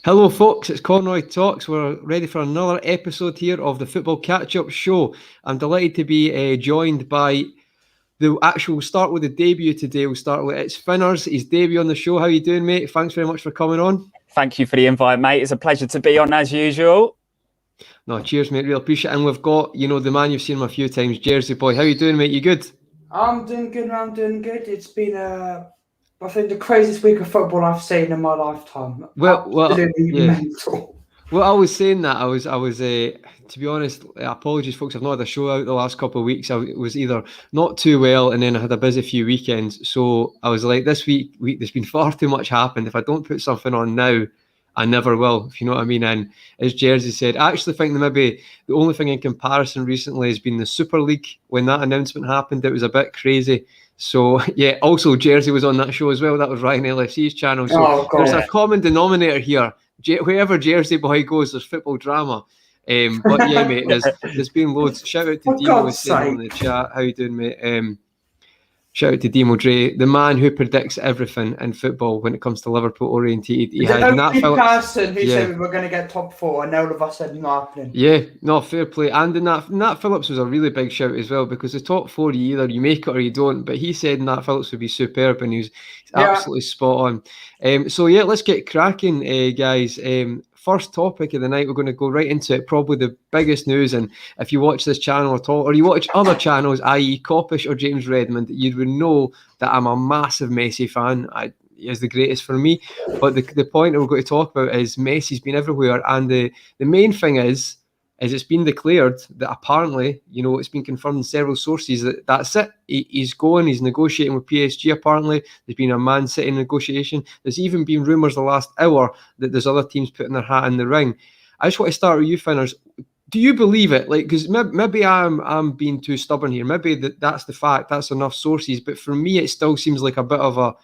Hello, folks. It's Conroy Talks. We're ready for another episode here of the Football Catch-Up Show. I'm delighted to be joined by the actual. We'll start with the debut today. We'll start with It's Finners. His debut on the show. How you doing, mate? Thanks very much for coming on. Thank you for the invite, mate. It's a pleasure to be on as usual. No, cheers, mate. Real appreciate it. And we've got, the man you've seen him a few times, Jersey Boy. How you doing, mate? You good? I'm doing good. It's been I think the craziest week of football I've seen in my lifetime. Absolutely mental. Well, I was saying that I was to be honest, apologies, folks. I've not had a show out the last couple of weeks. I was either not too well, and then I had a busy few weekends. So I was like, this week there's been far too much happened. If I don't put something on now, I never will, if you know what I mean. And as Jersey said, I actually think that maybe the only thing in comparison recently has been the Super League. When that announcement happened, it was a bit crazy. So, yeah, also Jersey was on that show as well. That was Ryan LFC's channel. So there's a common denominator here. Wherever Jersey Boy goes, there's football drama. But yeah, mate, there's been loads. Shout out to Demo in the chat. How you doing, mate? Shout out to Demo Dre, the man who predicts everything in football when it comes to Liverpool orientated. He had Nat Phillips. Person who said we were going to get top 4, and all of us said not happening. Yeah, no, fair play. And Nat Phillips was a really big shout as well, because the top 4, either you make it or you don't. But he said Nat Phillips would be superb, and he's absolutely spot on. So yeah, let's get cracking, guys. First topic of the night, we're going to go right into it. Probably the biggest news, and if you watch this channel at all, or you watch other channels, i.e. Coppish or James Redmond, you would know that I'm a massive Messi fan. He is the greatest for me. But the point that we're going to talk about is Messi's been everywhere, and the main thing is it's been declared that apparently, it's been confirmed in several sources that's it. He's going, he's negotiating with PSG apparently. There's been a Man City negotiation. There's even been rumours the last hour that there's other teams putting their hat in the ring. I just want to start with you, Finners. Do you believe it? Like, because maybe I'm being too stubborn here. Maybe that's the fact, that's enough sources. But for me, it still seems like a bit of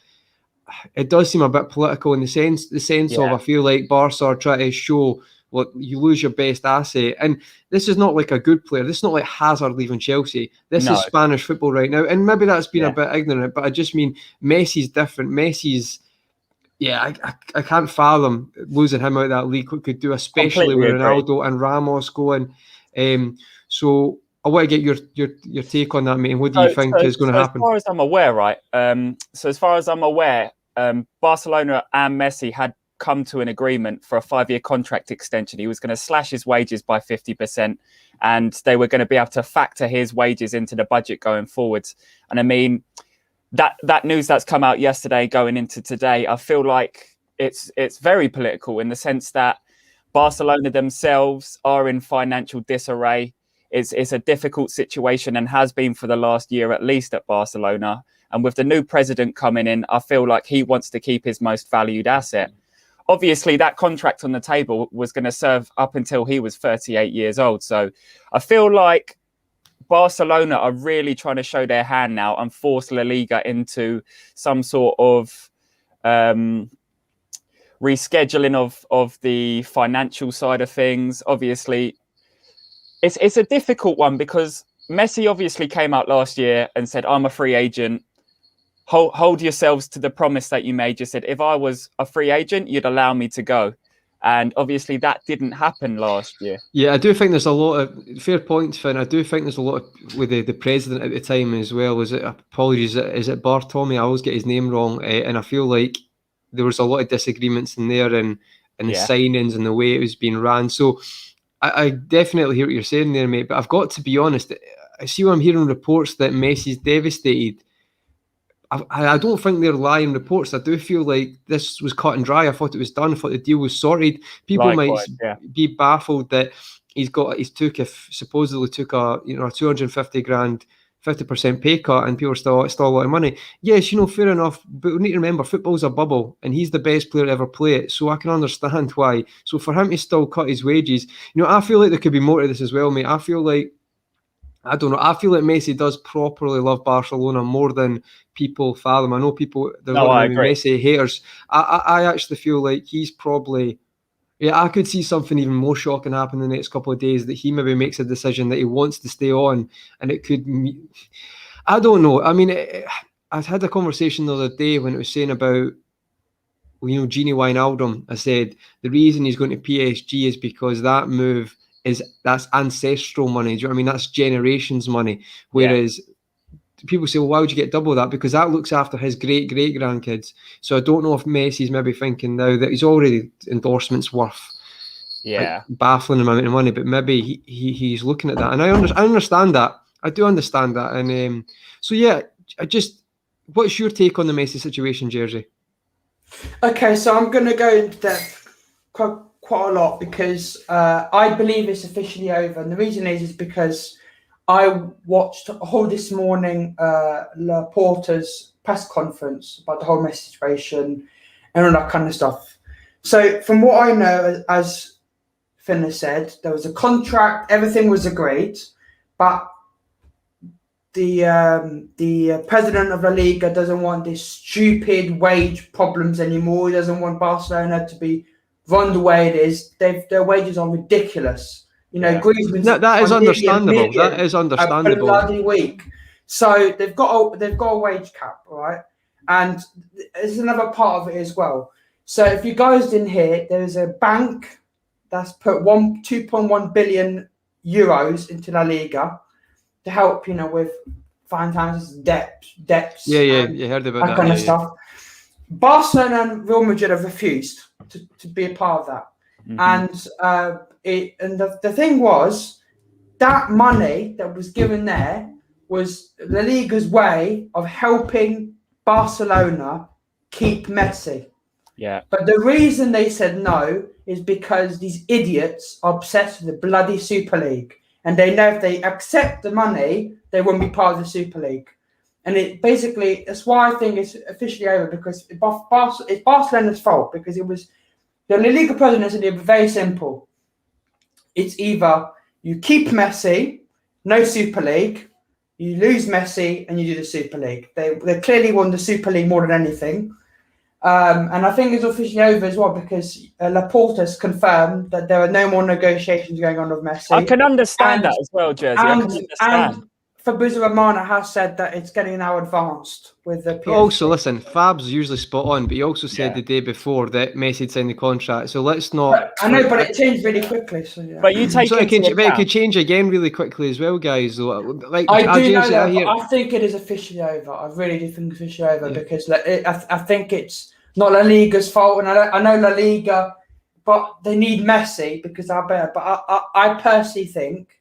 it does seem a bit political in the sense of, I feel like Barca are trying to show, look, you lose your best asset. And this is not like a good player. This is not like Hazard leaving Chelsea. This is Spanish football right now. And maybe that's been a bit ignorant, but I just mean Messi's different. Messi's, I can't fathom losing him out of that league. What could do, especially with Ronaldo and Ramos going. So I want to get your take on that, mate. And what do you think is going to happen? As far as I'm aware, right? Barcelona and Messi had come to an agreement for a 5-year contract extension. He was going to slash his wages by 50%, and they were going to be able to factor his wages into the budget going forwards. And I mean, that news that's come out yesterday going into today, I feel like it's very political in the sense that Barcelona themselves are in financial disarray. It's a difficult situation and has been for the last year at least at Barcelona. And with the new president coming in, I feel like he wants to keep his most valued asset. Obviously, that contract on the table was going to serve up until he was 38 years old. So I feel like Barcelona are really trying to show their hand now and force La Liga into some sort of rescheduling of the financial side of things. Obviously, it's a difficult one because Messi obviously came out last year and said, I'm a free agent. Hold yourselves to the promise that you made. You said, if I was a free agent, you'd allow me to go. And obviously that didn't happen last year. Yeah, I do think there's a lot of fair points, Finn. I do think there's a lot with the president at the time as well. Is it Bartomeu? I always get his name wrong. And I feel like there was a lot of disagreements in there and the signings and the way it was being ran. So I definitely hear what you're saying there, mate. But I've got to be honest. I see when I'm hearing reports that Messi's devastated. I don't think they're lying reports. I do feel like this was cut and dry. I thought it was done. I thought the deal was sorted. People might be baffled that supposedly took a 250 grand, 50% pay cut, and people are still a lot of money. Yes, fair enough. But we need to remember football's a bubble, and he's the best player to ever play it. So I can understand why. So for him to still cut his wages, I feel like there could be more to this as well, mate. I feel like Messi does properly love Barcelona more than people fathom. I know people, Messi haters. I actually feel like he's probably, I could see something even more shocking happen in the next couple of days, that he maybe makes a decision that he wants to stay on, and it could, I don't know. I mean, I had a conversation the other day when it was saying about Gini Wijnaldum, I said the reason he's going to PSG is because that move that's ancestral money. Do you know what I mean? That's generations money. Whereas people say, well, why would you get double that? Because that looks after his great grandkids. So I don't know if Messi's maybe thinking now that he's already endorsements worth baffling amount of money, but maybe he's looking at that. And I understand that. I do understand that. And what's your take on the Messi situation, Jersey? Okay, so I'm going to go into depth quite a lot because I believe it's officially over. And the reason is because I watched this morning Laporta's press conference about the whole Messi situation and all that kind of stuff. So from what I know, as Finn has said, there was a contract, everything was agreed, but the president of La Liga doesn't want this stupid wage problems anymore. He doesn't want Barcelona to be run the way it is. Their wages are ridiculous. Griezmann's that is understandable. That is understandable. A bloody week. So they've got a wage cap, right? And there's another part of it as well. So if you guys didn't hear, there's a bank that's put 2.1 billion euros into La Liga to help, with finances, debts. Yeah, you heard about that kind of stuff. Barcelona and Real Madrid have refused to be a part of that. Mm-hmm. And the thing was, that money that was given there was La Liga's way of helping Barcelona keep Messi. Yeah. But the reason they said no is because these idiots are obsessed with the bloody Super League. And they know if they accept the money, they won't be part of the Super League. And that's why I think it's officially over, because it's Barcelona's fault, because it was the La Liga president said it was very simple. It's either you keep Messi, no Super League, you lose Messi, and you do the Super League. They clearly won the Super League more than anything. And I think it's officially over as well, because Laporta's confirmed that there are no more negotiations going on with Messi. I can understand that as well, Jersey. I can understand. And Fabrizio Romano has said that it's getting now advanced with the PSG. Also, listen, Fab's usually spot on, but he also said the day before that Messi had signed the contract. So let's not. I know, but it changed really quickly. So yeah. But you take it could change again really quickly as well, guys. I think it is officially over. I really do think it's officially over because I think it's not La Liga's fault, and I know La Liga, but they need Messi because they're better. But I personally think,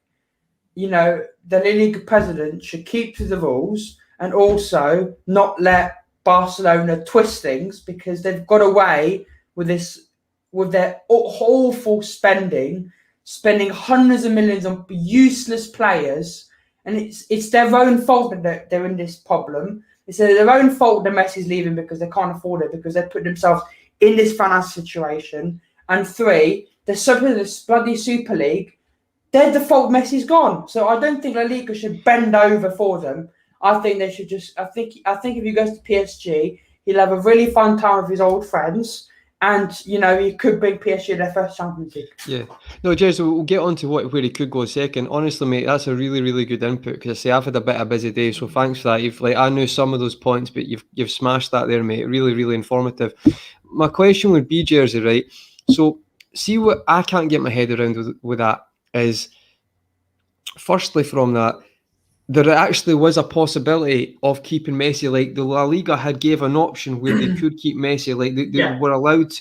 the La Liga president should keep to the rules and also not let Barcelona twist things, because they've got away with their awful spending hundreds of millions on useless players, and it's their own fault that they're in this problem. It's their own fault that Messi's leaving because they can't afford it, because they put themselves in this financial situation. And 3, there's something this bloody Super League. They're the fault Messi's gone. So I don't think La Liga should bend over for them. I think they should just. I think if he goes to PSG, he'll have a really fun time with his old friends, and he could bring PSG their first Champions League. Yeah, no, Jez, we'll get on to where he could go a second. Honestly, mate, that's a really, really good input, because I say I've had a bit of a busy day, so thanks for that. I knew some of those points, but you've smashed that there, mate. Really, really informative. My question would be, Jersey, right? So, see what I can't get my head around with that is, firstly, from that, there actually was a possibility of keeping Messi. Like the La Liga had gave an option where they could keep Messi. Like they were allowed.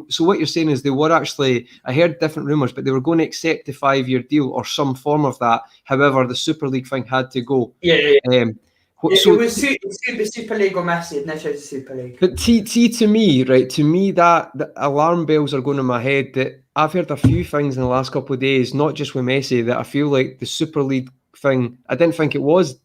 So what you're saying is they were actually. I heard different rumours, but they were going to accept a 5-year deal or some form of that. However, the Super League thing had to go. It was Super League or Messi, and they chose the Super League. But see, to me, that the alarm bells are going in my head. That I've heard a few things in the last couple of days, not just with Messi, that I feel like the Super League thing, I didn't think it was.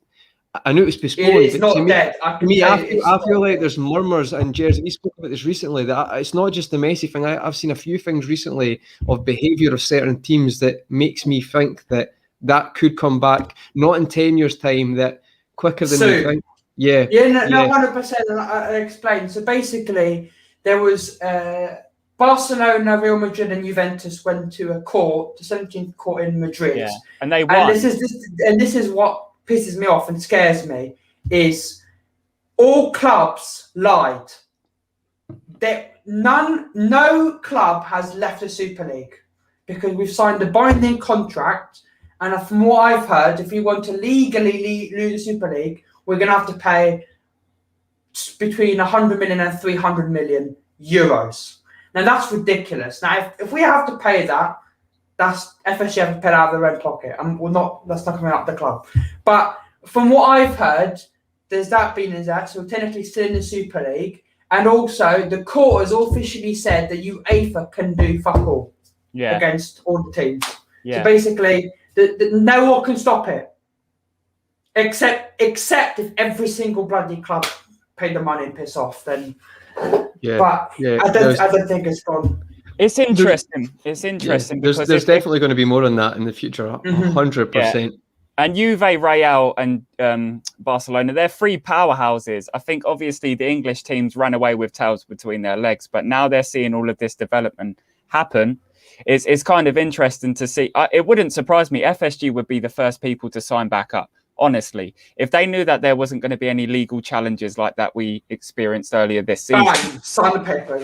I knew it was postponed. It's not dead. I feel like there's murmurs, and Jersey, we spoke about this recently, that it's not just the Messi thing. I've seen a few things recently of behaviour of certain teams that makes me think that could come back, not in 10 years' time, that quicker than you think. Yeah. No, 100%. I explained. So basically, there was Barcelona, Real Madrid, and Juventus went to a court, the 17th court in Madrid, and they won. And this is what pisses me off and scares me: is all clubs lied. no club has left the Super League because we've signed a binding contract. And from what I've heard, if we want to legally lose the Super League, we're going to have to pay between 100 million and 300 million euros. Now, that's ridiculous. Now, if we have to pay that, that's FSG have to pay out of their own pocket. And that's not coming out of the club. But from what I've heard, there's that being as that. So we're technically still in the Super League. And also, the court has officially said that UEFA can do fuck all against all the teams. Yeah. So basically, no one can stop it. Except if every single bloody club paid the money and piss off, then. Yeah. But I don't think it's gone. It's interesting. It's interesting because there's definitely going to be more on that in the future. 100%. And Juve, Real, and Barcelona, they're three powerhouses. I think obviously the English teams ran away with tails between their legs, but now they're seeing all of this development happen. It's kind of interesting to see. It wouldn't surprise me. FSG would be the first people to sign back up. Honestly, if they knew that there wasn't going to be any legal challenges like that we experienced earlier this season, sign the paper.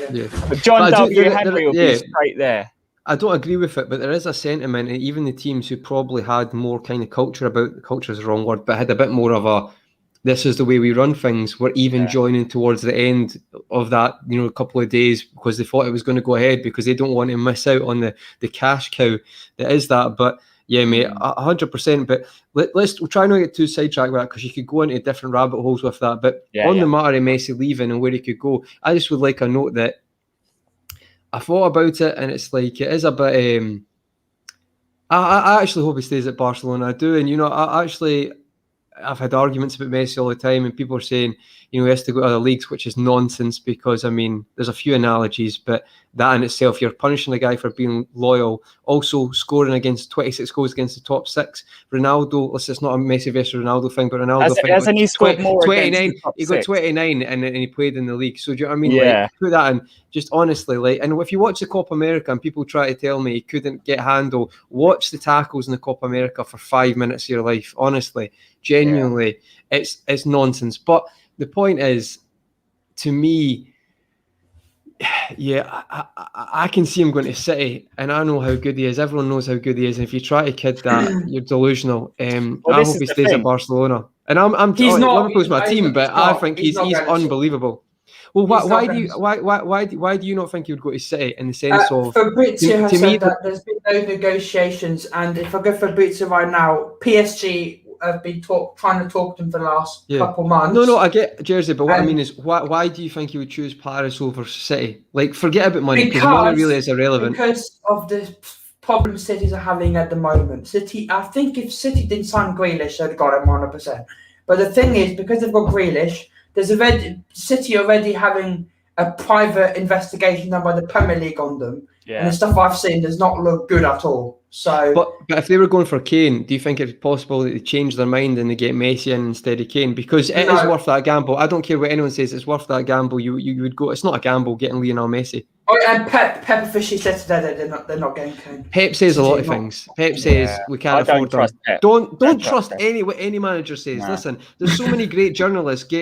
But John W. Henry will be straight there. I don't agree with it, but there is a sentiment, and even the teams who probably had more kind of culture is the wrong word, but had a bit more of a, this is the way we run things. We're even joining towards the end of that, a couple of days because they thought it was going to go ahead because they don't want to miss out on the cash cow that is that. But yeah, mate, 100%. But we'll try not to get too sidetracked with that because you could go into different rabbit holes with that. But the matter of Messi leaving and where he could go, I just would like a note that I thought about it, and it's like it is a bit. I actually hope he stays at Barcelona. I do, and I've had arguments about Messi all the time, and people are saying he has to go to other leagues, which is nonsense because there's a few analogies, but that in itself, you're punishing a guy for being loyal, also scoring against 26 goals against the top six. Ronaldo, it's not a Messi versus Ronaldo thing, but Ronaldo hasn't he scored more 29? He got 29 and he played in the league. So do you know what I mean? Yeah. Like, put that in. Just honestly, and if you watch the Copa America and people try to tell me he couldn't get handle, watch the tackles in the Copa America for 5 minutes of your life. Honestly, genuinely, it's nonsense. But the point is, to me, I can see him going to City, and I know how good he is. Everyone knows how good he is. And if you try to kid that, you're delusional. I hope he stays at Barcelona. And Liverpool's my team, but I think he's unbelievable. Well, why do you not think he would go to City in the sense of Fabrizio has said that there's been no negotiations, and if I go Fabrizio right now, PSG have been trying to talk to him for the last couple months. No, I get Jersey, but what I mean is, why do you think he would choose Paris over City? Like, forget about money because money really is irrelevant. Because of the problem cities are having at the moment. City, I think if City didn't sign Grealish, they'd got him 100%. But the thing is, because they've got Grealish, there's City already having a private investigation done by the Premier League on them. Yeah. And the stuff I've seen does not look good at all. So, but if they were going for Kane, do you think it's possible that they change their mind and they get Messi in instead of Kane? Because it is worth that gamble. I don't care what anyone says, it's worth that gamble. You would go. It's not a gamble getting Lionel Messi. Oh, and Pep officially said today that they're not getting Kane. Pep says a lot of things. Pep says we can't afford them. Don't trust what any manager says. Nah. Listen, there's so many great journalists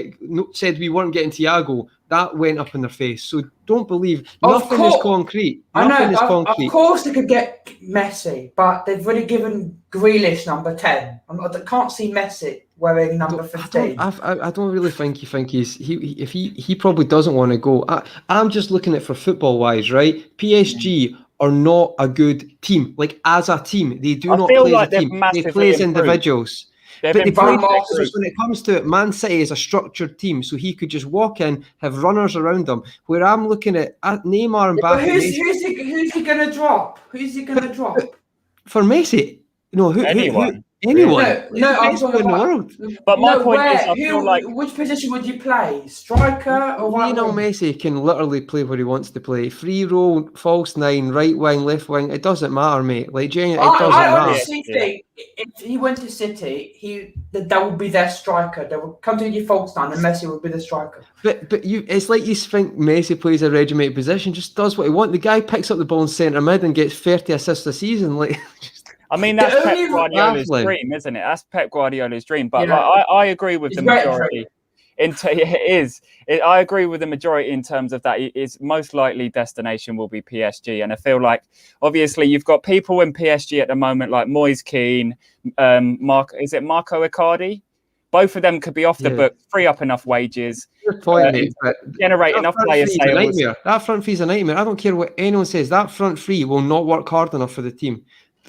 said we weren't getting Thiago. That went up in their face. So don't believe nothing is concrete. Nothing is concrete. Of course they could get Messi, but they've already given Grealish number 10. I can't see Messi wearing number 15. I don't really think he probably doesn't want to go. I'm just looking at it for football wise, right? PSG are not a good team. Like as a team, they do not play as a team. They play as individuals. But they play when it comes to it, Man City is a structured team, so he could just walk in, have runners around them. Where I'm looking at Neymar and Mbappe. Who's he going to drop? Who's he going to drop? For Messi? Anyone. Anyone? No, I'm talking in the world. But my point is, I feel like which position would you play? Striker or right Lionel Messi can literally play where he wants to play. Free roll, false nine, right wing, left wing. It doesn't matter, mate. Like genuinely, it doesn't matter. I honestly think if he went to City, that would be their striker. They would come to your false nine, and Messi would be the striker. But it's like you think Messi plays a regimented position, just does what he wants. The guy picks up the ball in centre mid and gets 30 assists a season, like. I mean, that's Pep Guardiola's dream, isn't it? That's Pep Guardiola's dream. But I agree with the majority. It is. I agree with the majority in terms of that. It's most likely destination will be PSG, and I feel like obviously you've got people in PSG at the moment like Moise Kean, Marco Icardi. Both of them could be off the book, free up enough wages, good point, mate, but generate enough player sales. That front three is a nightmare. I don't care what anyone says. That front three will not work hard enough for the team.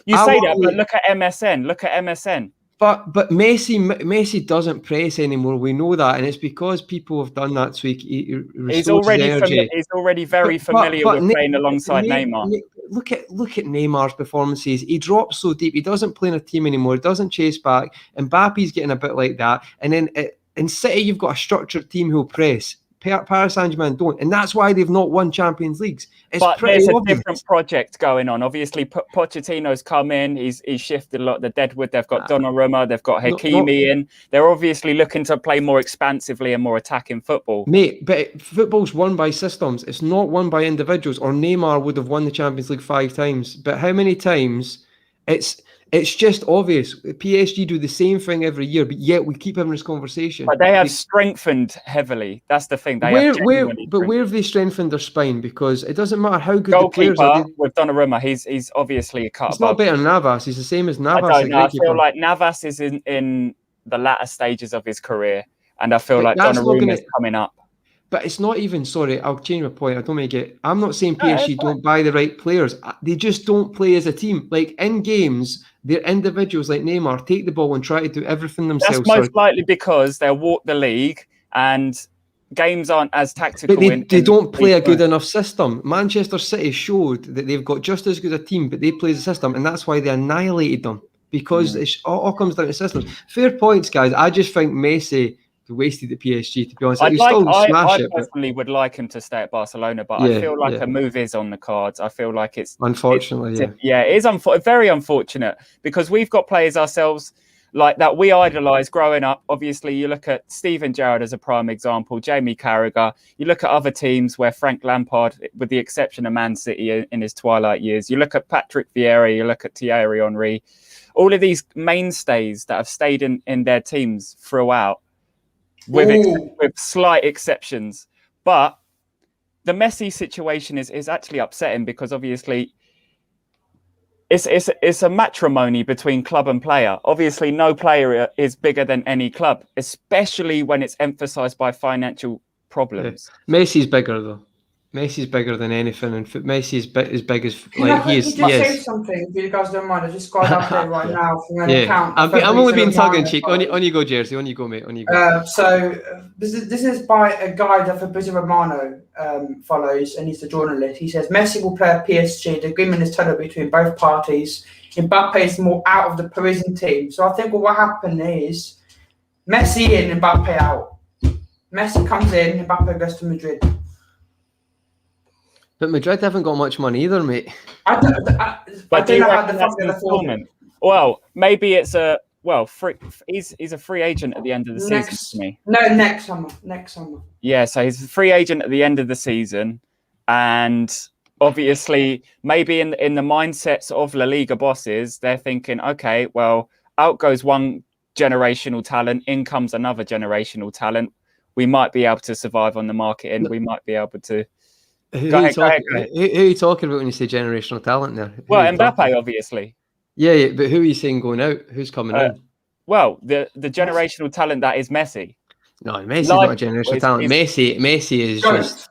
You say that, but look at MSN. Look at MSN. But Messi doesn't press anymore. We know that, and it's because people have done that. So he's already very familiar with playing alongside Neymar. Look at Neymar's performances. He drops so deep. He doesn't play in a team anymore. He doesn't chase back. Mbappe's getting a bit like that. And then in City, you've got a structured team who'll press. Paris Saint-Germain don't, and that's why they've not won Champions Leagues. But there's a different project going on. Obviously, Pochettino's come in. He's shifted a lot. The Deadwood, they've got Donnarumma, they've got Hakimi in. They're obviously looking to play more expansively and more attacking football. Mate, but football's won by systems. It's not won by individuals. Or Neymar would have won the Champions League 5 times. But how many times? It's just obvious. PSG do the same thing every year, but yet we keep having this conversation. But they have strengthened heavily. That's the thing. Where have they strengthened their spine? Because it doesn't matter how good the players are. With Donnarumma, he's obviously a cut. It's not better than Navas. He's the same as Navas. I feel like Navas is in the latter stages of his career, and I feel like Donnarumma is coming up. But it's not even, sorry, I'll change my point. I don't make it. I'm not saying PSG don't buy the right players. They just don't play as a team. Like in games, they're individuals like Neymar, take the ball and try to do everything themselves. That's most likely because they'll walk the league and games aren't as tactical. But they don't play a good enough system. Manchester City showed that they've got just as good a team, but they play the system, and that's why they annihilated them. Because it all comes down to systems. Fair points, guys. I just think Messi wasted at PSG, to be honest. I personally would like him to stay at Barcelona, but I feel like a move is on the cards. I feel like it's unfortunately, it is very unfortunate because we've got players ourselves like that we idolise growing up. Obviously, you look at Steven Gerrard as a prime example, Jamie Carragher. You look at other teams where Frank Lampard, with the exception of Man City in his twilight years, you look at Patrick Vieira, you look at Thierry Henry, all of these mainstays that have stayed in their teams throughout. With slight exceptions, but the Messi situation is actually upsetting because obviously it's a matrimony between club and player. Obviously, no player is bigger than any club, especially when it's emphasised by financial problems. Yeah. Messi's bigger though. Messi's bigger than anything, and Messi is as big as he is. Say something if you guys don't mind. I just got up there right now from an account. I'm only being tongue in cheek. On you go, Jersey. On you go, mate. On you go. So this is by a guy that Fabrizio Romano follows, and he's a journalist. He says Messi will play at PSG. The agreement is totally between both parties. Mbappe is more out of the Parisian team. So I think what happened is Messi in, Mbappe out. Messi comes in, Mbappe goes to Madrid. But Madrid haven't got much money either, mate. I don't know how the fuck they're affording. Well, maybe it's he's a free agent at the end of the season to me. No, next summer. Yeah, so he's a free agent at the end of the season, and obviously, maybe in the mindsets of La Liga bosses, they're thinking, okay, well, out goes one generational talent, in comes another generational talent. We might be able to survive on the market, and we might be able to. Who are you talking about when you say generational talent there? Well, Mbappe, obviously. Yeah, but who are you saying going out? Who's coming in? Well, the generational talent that is Messi. No, Messi's not a generational talent. Messi is just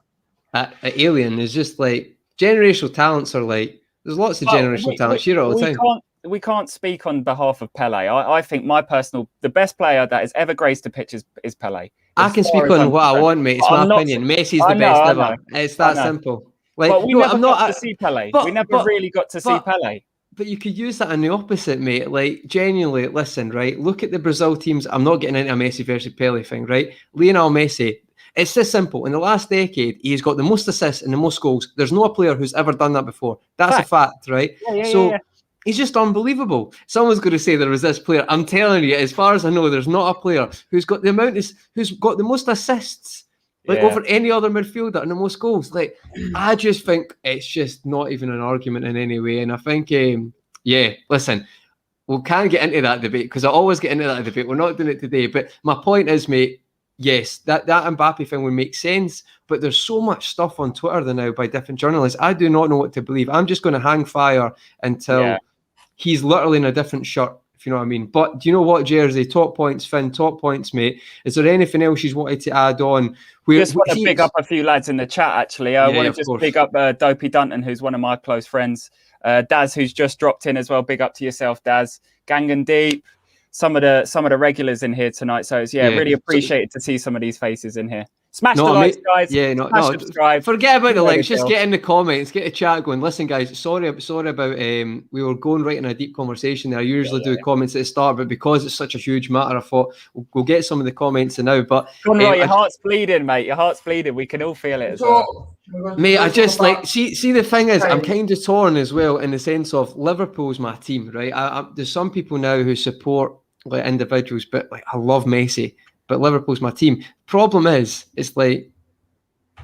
an alien. It's just like generational talents are like, there's lots of generational talents here all the time. We can't speak on behalf of Pele. I think the best player that has ever graced the pitch is Pele. I can speak on what I want, mate. It's my opinion. Messi's the best ever. It's that simple. Like, but we never got to see Pele. We never really got to see Pele. But you could use that in the opposite, mate. Like, genuinely, listen, right? Look at the Brazil teams. I'm not getting into a Messi versus Pele thing, right? Lionel Messi. It's this simple. In the last decade, he's got the most assists and the most goals. There's no player who's ever done that before. That's a fact, right? Yeah. He's just unbelievable. Someone's going to say there was this player. I'm telling you, as far as I know, there's not a player who's got the most assists, over any other midfielder and the most goals. Like, I just think it's just not even an argument in any way. And I think, listen, we can't get into that debate because I always get into that debate. We're not doing it today. But my point is, mate, yes, that Mbappe thing would make sense. But there's so much stuff on Twitter now by different journalists. I do not know what to believe. I'm just going to hang fire until he's literally in a different shirt, if you know what I mean. But do you know what, Jersey? Top points, Finn. Top points, mate. Is there anything else you wanted to add on? Just want to big up a few lads in the chat, actually. I want to just big up Dopey Dunton, who's one of my close friends. Daz, who's just dropped in as well. Big up to yourself, Daz. Gang and Deep. Some of the regulars in here tonight. So it's really appreciated to see some of these faces in here. Smash the likes, guys. Yeah, subscribe. Forget about the likes. Just get in the comments, get a chat going. Listen, guys, sorry about we were going right in a deep conversation there. I usually do comments at the start, but because it's such a huge matter, I thought we'll get some of the comments now. But your heart's bleeding, mate. Your heart's bleeding. We can all feel it as well. Mate, I just see the thing is, I'm kind of torn as well in the sense of Liverpool's my team, right? There's some people now who support like individuals, but like I love Messi. But Liverpool's my team. Problem is, it's like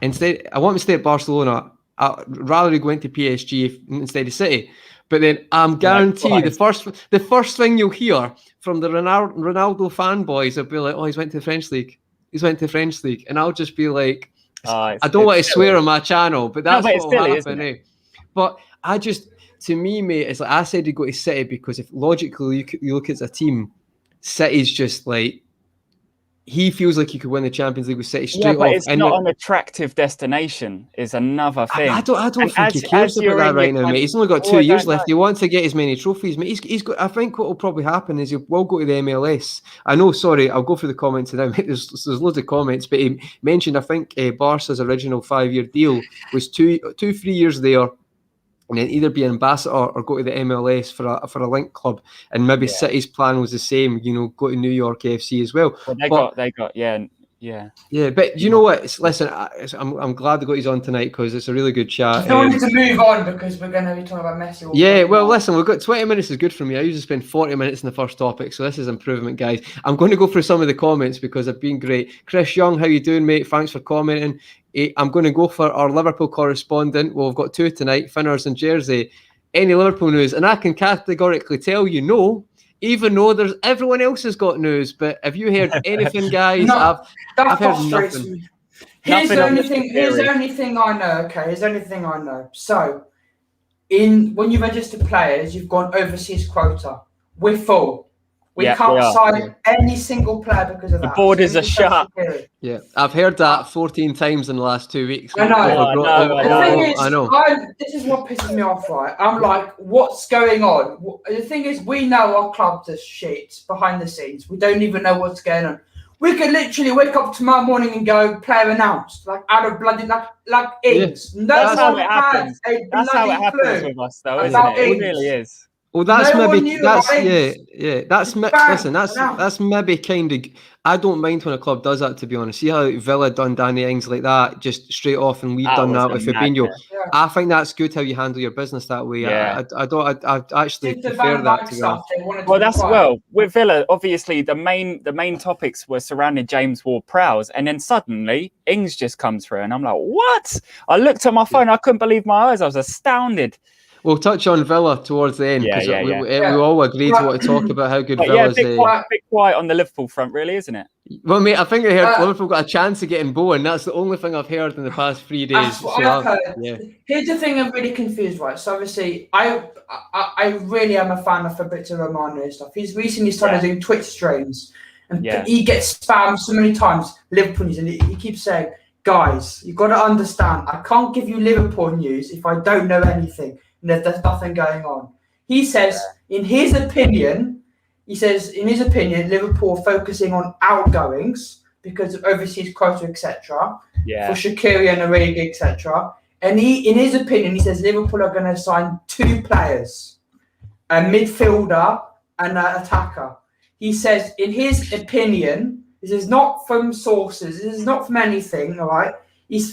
instead I want to stay at Barcelona. I'd rather go into PSG instead of City. But then I'm guaranteed the first thing you'll hear from the Ronaldo fanboys will be like, "Oh, he's went to the French league. He's went to the French league," and I'll just be like, "I don't want to swear on my channel, but that's what will happen." But to me, mate, it's like I said to go to City because if logically you look at a team, City's just like. He feels like he could win the Champions League with City straight off. It's not an attractive destination is another thing. I don't think he cares about that right now, mate. He's only got 2 years left. He wants to get as many trophies, mate. He's got. I think what will probably happen is he will go to the MLS. I know. Sorry, I'll go through the comments now, mate. There's loads of comments, but he mentioned I think Barca's original 5-year deal was 3 years there. And then either be an ambassador or go to the MLS for a link club, and maybe City's plan was the same. Go to New York FC as well. They got. But you know what? Listen, I'm glad they got you on tonight because it's a really good chat. I wanted to move on because we're going to be talking about Messi. Listen, we've got 20 minutes is good for me. I usually spend 40 minutes in the first topic, so this is improvement, guys. I'm going to go through some of the comments because they've been great. Chris Young, how you doing, mate? Thanks for commenting. I'm going to go for our Liverpool correspondent. Well, we've got 2 tonight, Finners and Jersey. Any Liverpool news? And I can categorically tell you no. Even though everyone else has got news, but have you heard anything, guys? I've heard nothing. Here's the only thing I know. Okay, here's the only thing I know. So, when you register players, you've got an overseas quota. We're full. We can't sign any single player because of that. The borders are shut. Yeah, I've heard that 14 times in the last 2 weeks. I know. I know. This is what pisses me off, right? I'm like, what's going on? The thing is, we know our clubs are shit behind the scenes. We don't even know what's going on. We could literally wake up tomorrow morning and go, player announced, like out of bloody, like Ings. Yeah. That's how it happens. That's how it happens with us, though, isn't it? It really is. Well, that's maybe that's maybe kind of. I don't mind when a club does that, to be honest. See how Villa done Danny Ings like that, just straight off, and we've done that with Fabinho. Yeah. I think that's good how you handle your business that way. Yeah. I actually prefer that, to be honest. With Villa, obviously the main topics were surrounding James Ward-Prowse, and then suddenly Ings just comes through, and I'm like, what? I looked at my phone, I couldn't believe my eyes. I was astounded. We'll touch on Villa towards the end because we all agreed to want to talk about how good Villa's. Bit quiet on the Liverpool front, really, isn't it? Well, mate, I think I heard Liverpool got a chance of getting Bowen. That's the only thing I've heard in the past 3 days. That's what I've heard. Yeah. Here's the thing: I'm really confused, right? So obviously, I really am a fan of Fabrizio Romano and stuff. He's recently started doing Twitch streams, and he gets spammed so many times. Liverpool news, and he keeps saying, "Guys, you've got to understand. I can't give you Liverpool news if I don't know anything." There's nothing going on. He says, in his opinion, Liverpool are focusing on outgoings because of overseas quota, etc. For Shaqiri and Origi, etc. And in his opinion, he says Liverpool are going to sign 2 players, a midfielder and an attacker. He says, in his opinion, this is not from sources, this is not from anything, all right?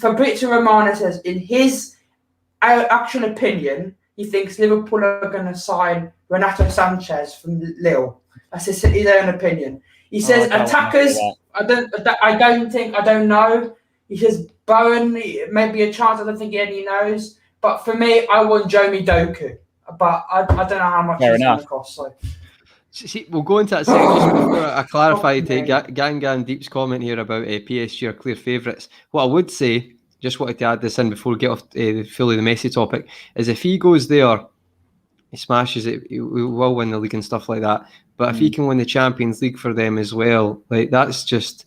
Fabrizio Romano says, in his actual opinion, he thinks Liverpool are going to sign Renato Sanchez from Lille. That's his own opinion. He says attackers. I don't know. He says Bowen maybe a chance. I don't think he knows. But for me, I want Jomi Doku. But I don't know how much it's going to cost. So. See, we'll go into that second just before I clarify to Gangan Deep's comment here about PSG are clear favourites. What I would say, just wanted to add this in before we get off fully the Messi topic, is if he goes there, he smashes it, he will win the league and stuff like that. But if he can win the Champions League for them as well, like that's just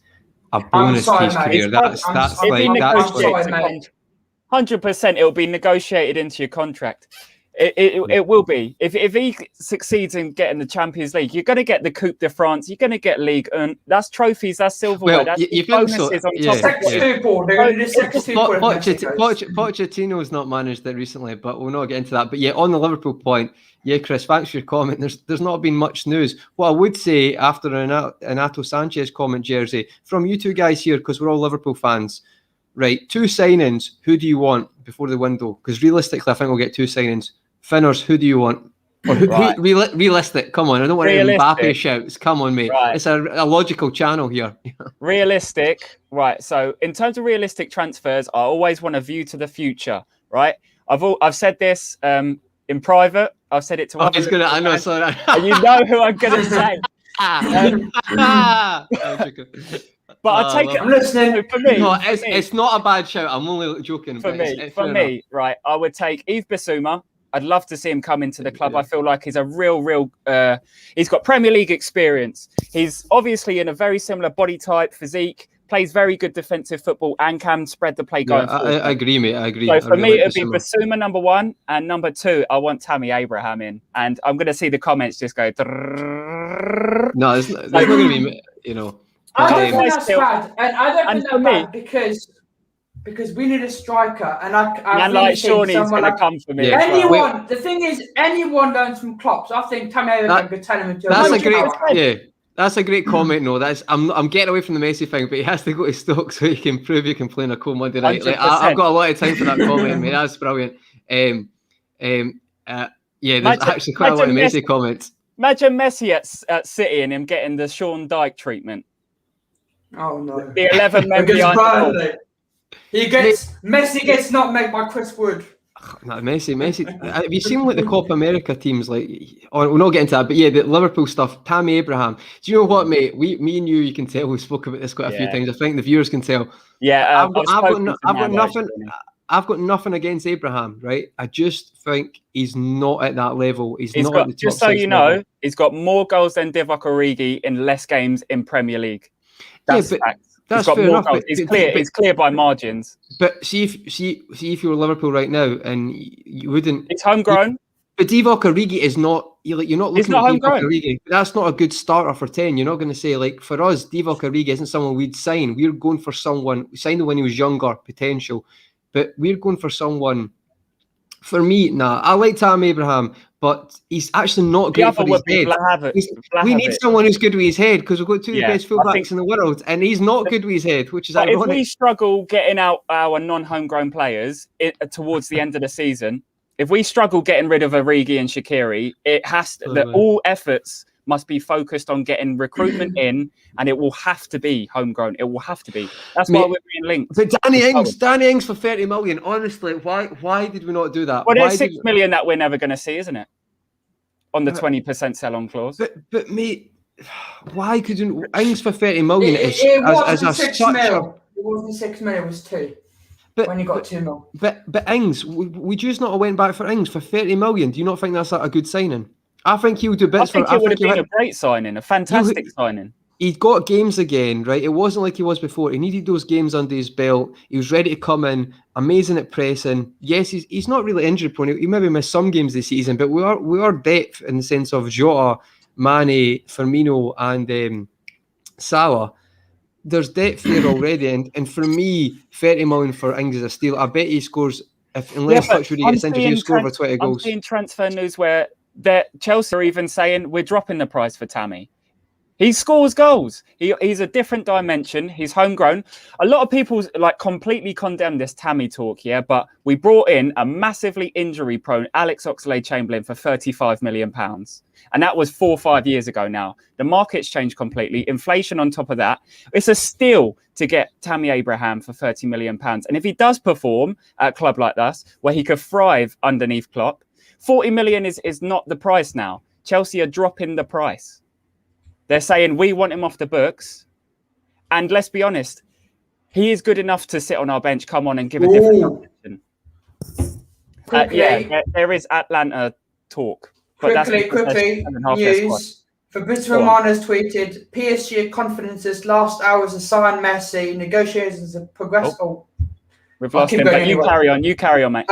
a bonus to his career. That's 100%. It'll be negotiated into your contract. It will be. If he succeeds in getting the Champions League, you're going to get the Coupe de France, you're going to get League, and that's trophies, that's silverware, that's bonuses on top of it. Pochettino's not managed it recently, but we'll not get into that. But yeah, on the Liverpool point, yeah, Chris, thanks for your comment. There's not been much news. What I would say after Renato Sanchez comment, Jersey, from you two guys here, because we're all Liverpool fans, right? 2 signings, who do you want before the window? Because realistically, I think we'll get 2 signings. Finners, who do you want? Or realistic? Come on, I don't want any Mbappe shouts. Come on, mate. Right. It's a logical channel here. Realistic, right? So, in terms of realistic transfers, I always want a view to the future, right? I've said this in private. I've said it to others. I know, sorry. And you know who I'm going to say. But I take it. I'm listening. For me, no, it's not a bad shout. I'm only joking. For me, right? I would take Yves Bissouma. I'd love to see him come into the club. Yeah. I feel like he's a real. He's got Premier League experience. He's obviously in a very similar body type, physique. Plays very good defensive football and can spread the play going forward. I agree, mate. I agree. So for me, it'd be Bissouma number 1, and number 2, I want Tammy Abraham in. And I'm going to see the comments just go. No, there's not going to be, you know. I don't think that's bad, and I don't think that's bad because we need a striker, and I like Shawnee's going to come for me. Yeah. Anyone, the thing is, anyone learns from Klopp. So I think Tammy Abraham could tell him to. That's a great comment. No, I'm getting away from the Messi thing, but he has to go to Stoke so he can prove he can play in a cold Monday night. Like, I've got a lot of time for that comment, mate. That's brilliant. There's actually quite a lot of Messi comments. Imagine Messi at City and him getting the Sean Dyche treatment. Oh no! The 11 men behind the Messi gets not made by Chris Wood. No, Messi. Have you seen like the Copa America teams? Like, we'll not get into that, but yeah, the Liverpool stuff. Tammy Abraham. Do you know what, mate? Me and you can tell. We spoke about this quite a few times. I think the viewers can tell. Yeah, I've got nothing against Abraham, right? I just think he's not at that level. He's not at the top. Just so you know, he's got more goals than Divock Origi in less games in Premier League. That's fact. That's fair enough. It's clear by margins. But see if you were Liverpool right now and you wouldn't. It's homegrown. But Divock Origi is not. You're not looking at Divock Origi. That's not a good starter for 10. You're not going to say, like, for us, Divock Origi isn't someone we'd sign. We're going for someone. We signed him when he was younger, potential. But we're going for someone. For me, I like Tammy Abraham, but he's actually not great for his head. We need someone who's good with his head because we've got 2 of the best fullbacks in the world, and he's not good with his head, which is ironic. If we struggle getting out our non-homegrown players towards the end of the season, if we struggle getting rid of Origi and Shaqiri, it has to, all efforts must be focused on getting recruitment in, and it will have to be homegrown. It will have to be. That's why we're being linked. But Danny Ings for 30 million. Honestly, why did we not do that? Well, there's 6 million that we're never going to see, isn't it? On the 20% sell-on clause. But mate, why could you Ings for 30 million? It wasn't 6 mil. It wasn't 6 mil. It was 2. When you got 2 mil. But Ings, we just not went back for Ings for 30 million. Do you not think that's a good signing? I think he would do bits. I think it would have been a great signing, a fantastic signing. He got games again, right? It wasn't like he was before. He needed those games under his belt. He was ready to come in, amazing at pressing. Yes, he's not really injury prone. He maybe missed some games this season, but we are depth in the sense of Jota, Mane, Firmino, and Salah. There's depth there already, and for me, 30 million for Ings is a steal. I bet he scores unless Touchwood gets injured, he'll score over 20 goals. I'm seeing transfer news where that Chelsea are even saying we're dropping the price for Tammy. He scores goals. He's a different dimension. He's homegrown. A lot of people completely condemn this Tammy talk, yeah. But we brought in a massively injury-prone Alex Oxlade-Chamberlain for £35 million, and that was 4 or 5 years ago. Now the market's changed completely. Inflation on top of that. It's a steal to get Tammy Abraham for £30 million, and if he does perform at a club like us, where he could thrive underneath Klopp, 40 million is not the price now. Chelsea are dropping the price. They're saying we want him off the books. And let's be honest, he is good enough to sit on our bench, come on and give a different option. There is Atlanta talk. But quickly, news. Fabrizio Romano has tweeted, PSG confidences last hours to sign Messi, negotiations have progressed. We've lost him, but you carry on, mate.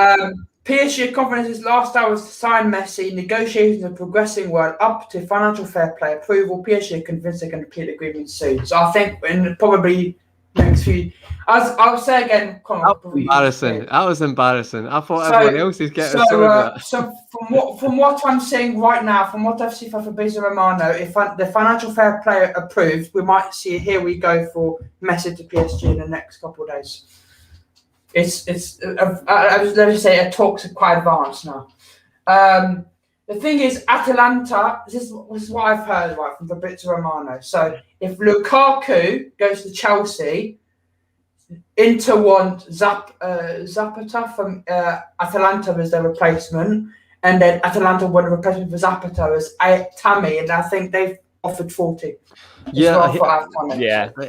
PSG confidences last hours to sign Messi, negotiations are progressing well up to financial fair play approval. PSG are convinced they can complete the agreement soon. So I think in probably next few, I'll say again, embarrassing. That was embarrassing. I thought everyone else is getting so from what I'm seeing right now, from what I've seen for Fabrizio Romano, if the financial fair play approved, we might see here we go for Messi to PSG in the next couple of days. Let me say, it talks are quite advanced now. The thing is, Atalanta. This is what I've heard from Fabrizio Romano. So if Lukaku goes to Chelsea, Inter want Zapata from Atalanta as their replacement, and then Atalanta want a replacement for Zapata as Tammy, and I think they've offered 40. Yeah, I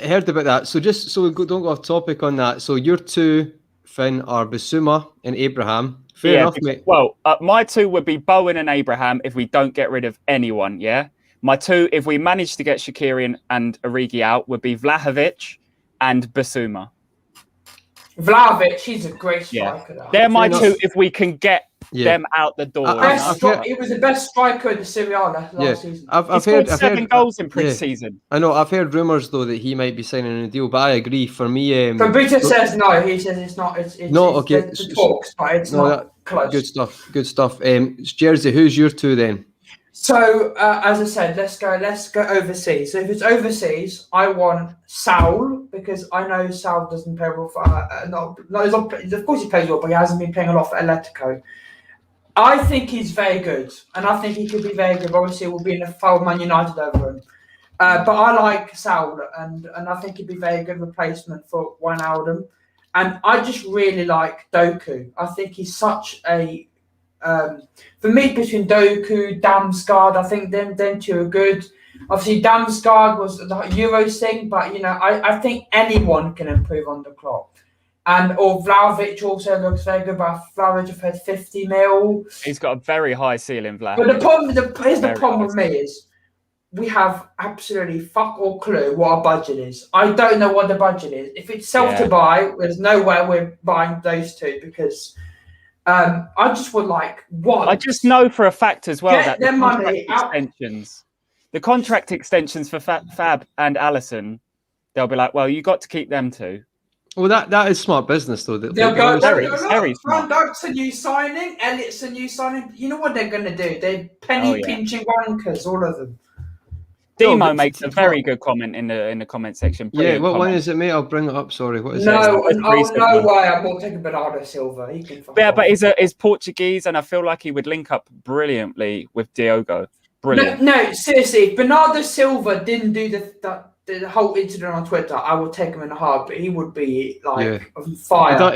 heard about that. So just so we don't go off topic on that. So your two, Finn, are Bissouma and Abraham. Fair enough, mate. Well, my two would be Bowen and Abraham if we don't get rid of anyone, yeah? My two, if we manage to get Shaqiri and Origi out, would be Vlahovic and Bissouma. Vlahovic, he's a great striker. Yeah. They're my two if we can get them out the door. He was the best striker in the Serie A last season. I've heard 7 goals in pre-season. I know. I've heard rumours though that he might be signing a deal, but I agree. For me, Fabrizio says no. He says it's not. It's okay. The talks, but it's not close. Good stuff. Jersey, who's your two then? So as I said, let's go overseas. So if it's overseas, I want Saul because I know Saul doesn't play well for. Of course he plays well, but he hasn't been playing a lot for Atletico. I think he's very good, and I think he could be very good. Obviously, we'll be in a foul Man United over him. But I like Saul, and I think he'd be a very good replacement for Wijnaldum. And I just really like Doku. I think he's such a... for me, between Doku, Damsgaard, I think them two are good. Obviously, Damsgaard was the Euros thing, but, I think anyone can improve on the clock. Or Vlahovic also looks very good, but Vlahovic have had 50 mil. He's got a very high ceiling, Vlahovic. But the problem with me is we have absolutely fuck all clue what our budget is. I don't know what the budget is. If it's to buy, there's no way we're buying those two because I just would like one. I just know for a fact as well that the contract extensions for Fab and Alisson, they'll be like, well, you got to keep them too. Well, that is smart business, though. They'll go, very smart. Van Dijk's a new signing. Elliott's a new signing. You know what they're going to do? They're pinching wankers, all of them. Demo makes a very good comment in the comment section. Brilliant what one is it, mate? I'll bring it up. Sorry, what is it? No way. I'm not taking Bernardo Silva. He can but he's Portuguese, and I feel like he would link up brilliantly with Diogo. Brilliant. No, seriously, if Bernardo Silva didn't do the whole incident on Twitter, I would take him in a heart, but he would be on fire.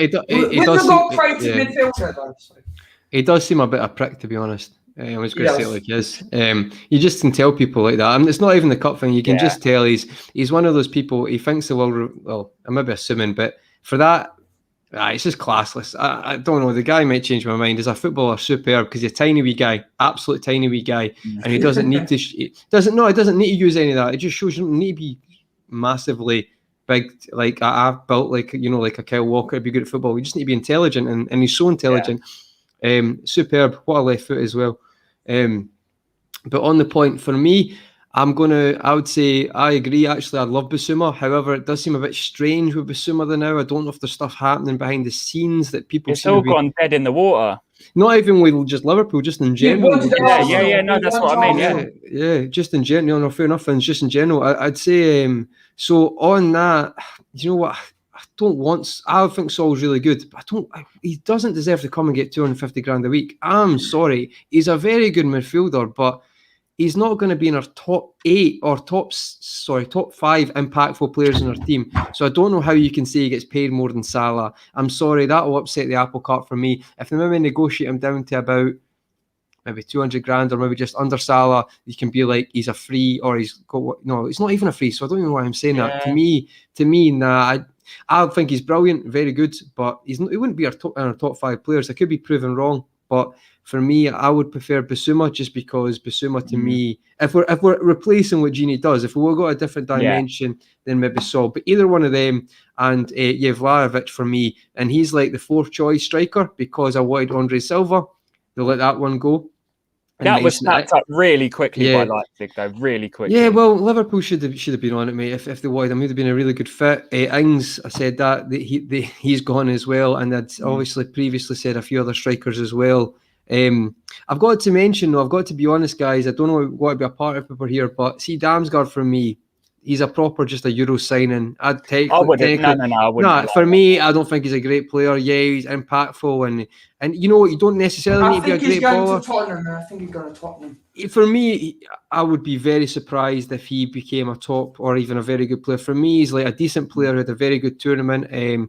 He does seem a bit of a prick, to be honest. I was going to say it like he is. You just can tell people like that. It's not even the cup thing. You can just tell he's one of those people. He thinks the world. Well, I'm maybe assuming, but for that, it's just classless. I don't know. The guy might change my mind. As a footballer, superb because he's a tiny wee guy, absolute tiny wee guy, and he doesn't need to. He doesn't need to use any of that. It just shows you don't need to be massively big. Like I've built, like a Kyle Walker to be good at football. You just need to be intelligent, and he's so intelligent. Superb. What a left foot as well. But on the point for me, I would say I agree. Actually, I love Bissouma. However, it does seem a bit strange with Bissouma now. I don't know if there's stuff happening behind the scenes that people. It's all gone dead in the water. Not even with just Liverpool, just in general. No, that's what I mean. Yeah, just in general. No, fair enough. And just in general, I'd say. So on that, you know what? I think Saul's really good, but he doesn't deserve to come and get 250 grand a week. I'm sorry. He's a very good midfielder, but he's not going to be in our top 5 impactful players in our team. So I don't know how you can say he gets paid more than Salah. I'm sorry, that will upset the apple cart for me. If they maybe negotiate him down to about maybe 200 grand, or maybe just under Salah, you can be like, he's a free, or he's got, no, it's not even a free. So I don't even know why I'm saying that. To me, nah, I think he's brilliant, very good, but he wouldn't be in our top 5 players. I could be proven wrong, but for me, I would prefer Bissouma, just because Bissouma, to me, if we're replacing what Gini does, if we'll go a different dimension, then maybe so. But either one of them, and Vlahovic for me, and he's like the 4th choice striker because I wanted Andre Silva. They'll let that one go. That was snapped up really quickly by Leipzig, though, really quickly. Yeah, well, Liverpool should have been on it, mate. If they wanted him, he'd have been a really good fit. Ings, I said that he's gone as well, and I'd obviously previously said a few other strikers as well. I've got to mention, though, I've got to be honest, guys, I don't know what to be a part of people here, but see, Damsgaard for me, he's a proper just a Euro signing. I wouldn't. No, for me, I don't think he's a great player. Yeah, he's impactful, and you know what, you don't necessarily need to be a great baller. I think he's going to Tottenham. For me, I would be very surprised if he became a top or even a very good player. For me, he's like a decent player, had a very good tournament.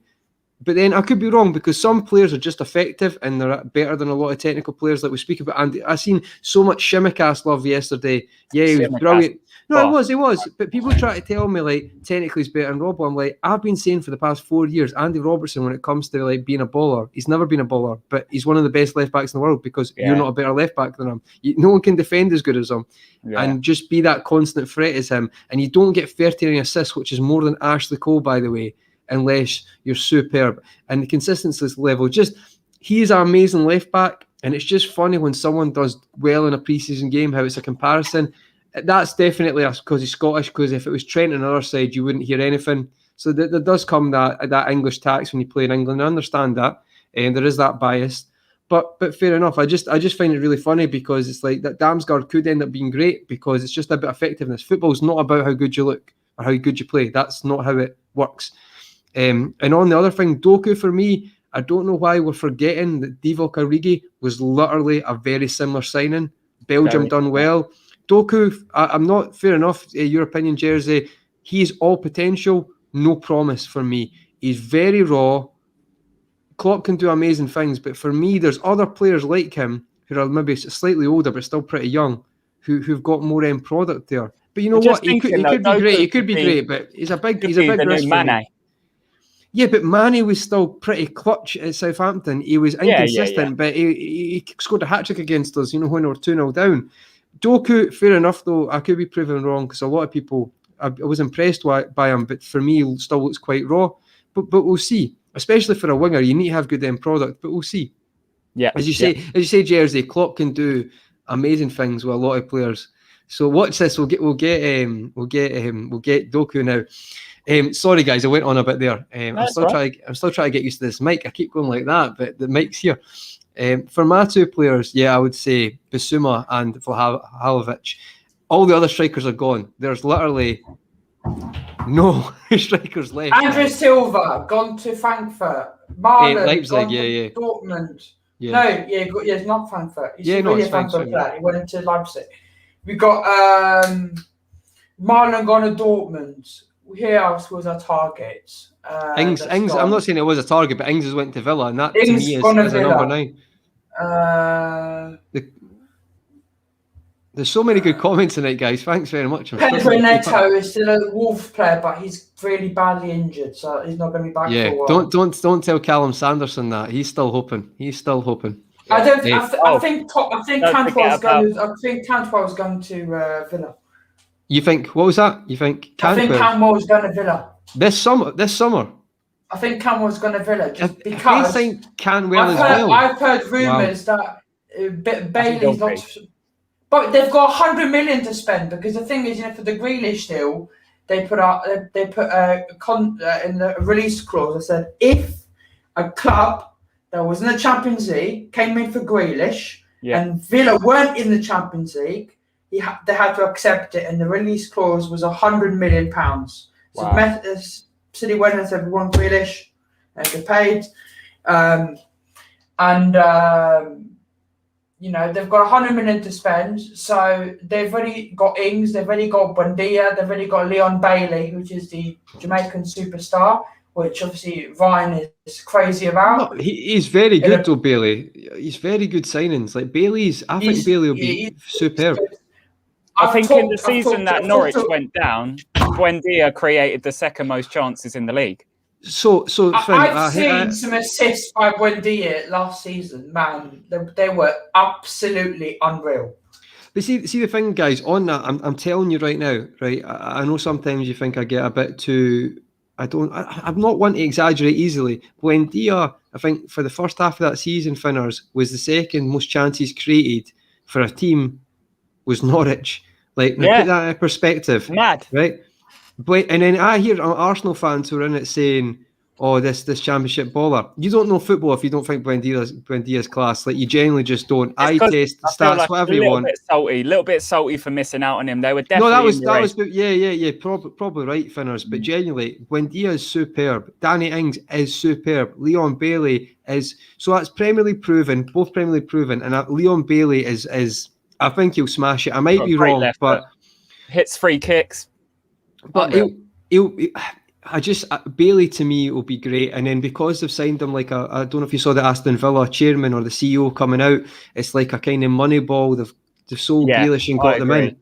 But then I could be wrong, because some players are just effective and they're better than a lot of technical players like we speak about. And I seen so much Tsimikas love yesterday. Yeah, he was brilliant. No, it was. But people try to tell me like technically he's better than Robbo. I'm like, I've been saying for the past 4 years, Andy Robertson, when it comes to like being a baller, he's never been a baller, but he's one of the best left backs in the world, because you're not a better left back than him. No one can defend as good as him, and just be that constant threat as him. And you don't get 39 assists, which is more than Ashley Cole, by the way, unless you're superb. And the consistency level, he is an amazing left back, and it's just funny when someone does well in a preseason game, how it's a comparison. That's definitely because he's Scottish, because if it was Trent on the other side, you wouldn't hear anything. So there does come that English tax when you play in England. I understand that, and there is that bias. But fair enough. I just find it really funny, because it's like that Damsgaard could end up being great, because it's just about effectiveness. Football's not about how good you look or how good you play. That's not how it works. And on the other thing, Doku, for me, I don't know why we're forgetting that Divock Origi was literally a very similar signing. Belgium done well. Doku, I'm not, fair enough, your opinion, Jersey, he's all potential, no promise for me. He's very raw. Klopp can do amazing things, but for me, there's other players like him who are maybe slightly older but still pretty young, who've got more end product there. But you know what? He could be great. He could be great, but he's a big risk for me. Yeah, but Mane was still pretty clutch at Southampton. He was inconsistent, but he scored a hat-trick against us, when we were 2-0 down. Doku, fair enough, though. I could be proven wrong, because a lot of people, I was impressed by him, but for me, he still looks quite raw. But we'll see. Especially for a winger, you need to have good end product, but we'll see. Yeah. As you say, Jersey, Klopp can do amazing things with a lot of players. So watch this. We'll get Doku now. Sorry guys, I went on a bit there. I'm still trying to get used to this mic. I keep going like that, but the mic's here. For my 2 players, I would say Bissouma and Vlahovic. All the other strikers are gone. There's literally no strikers left. Andrew Silva gone to Frankfurt. Marlon Leipzig, to Dortmund. Yeah. No, it's not Frankfurt. He's really a Frankfurt player. He went into Leipzig. We got Marlon gone to Dortmund. Who else was our target? Ings. I'm not saying it was a target, but Ings has went to Villa, and that to me is a number 9. There's so many good comments tonight, guys. Thanks very much. Pedro Neto is still a Wolves player, but he's really badly injured, so he's not going to be back for a while. Don't tell Callum Sanderson that. He's still hoping. I think Cantwell's going to Villa. You think? What was that? You think? I think Cantwell's going to Villa this summer. I think Cantwell's going to Villa just because. I think Cantwell as well. I've heard rumours that Bailey's not. But they've got 100 million to spend, because the thing is, for the Grealish deal, they put in the release clause. They said if a club that was in the Champions League came in for Grealish and Villa weren't in the Champions League, they had to accept it, and the release clause was £100 million. Wow. So City went and said we want Grealish, and they paid, they've got 100 million to spend, so they've already got Ings, they've already got Buendia, they've already got Leon Bailey, which is the Jamaican superstar. which obviously Ryan is crazy about. No, he's very good though, Bailey. He's very good signings. Like I think Bailey will be superb. I think in the season that Norwich went down, Buendia created the second most chances in the league. So Finn, I've seen some assists by Buendia last season. Man, they were absolutely unreal. But see the thing, guys. On that, I'm telling you right now, right? I know sometimes you think I get a bit too. I'm not one to exaggerate easily. Buendia, I think for the first half of that season, Finners was the second most chances created for a team was Norwich. Like, put that in perspective. Mad, right? And then I hear Arsenal fans who are in it saying, "Oh, this championship baller." You don't know football if you don't think Buendia's class. Like, you generally just don't. Eye test, stats, like whatever you want. A little bit salty for missing out on him. They were definitely probably right, Finners. But genuinely, Buendia is superb. Danny Ings is superb. Leon Bailey is. So that's Premier League proven. Both Premier League proven. And Leon Bailey is. I think he'll smash it. I might be wrong, but hits free kicks. But Bailey to me will be great, and then because they've signed him like I don't know if you saw the Aston Villa chairman or the CEO coming out, it's like a kind of money ball. They've sold Grealish and got them in.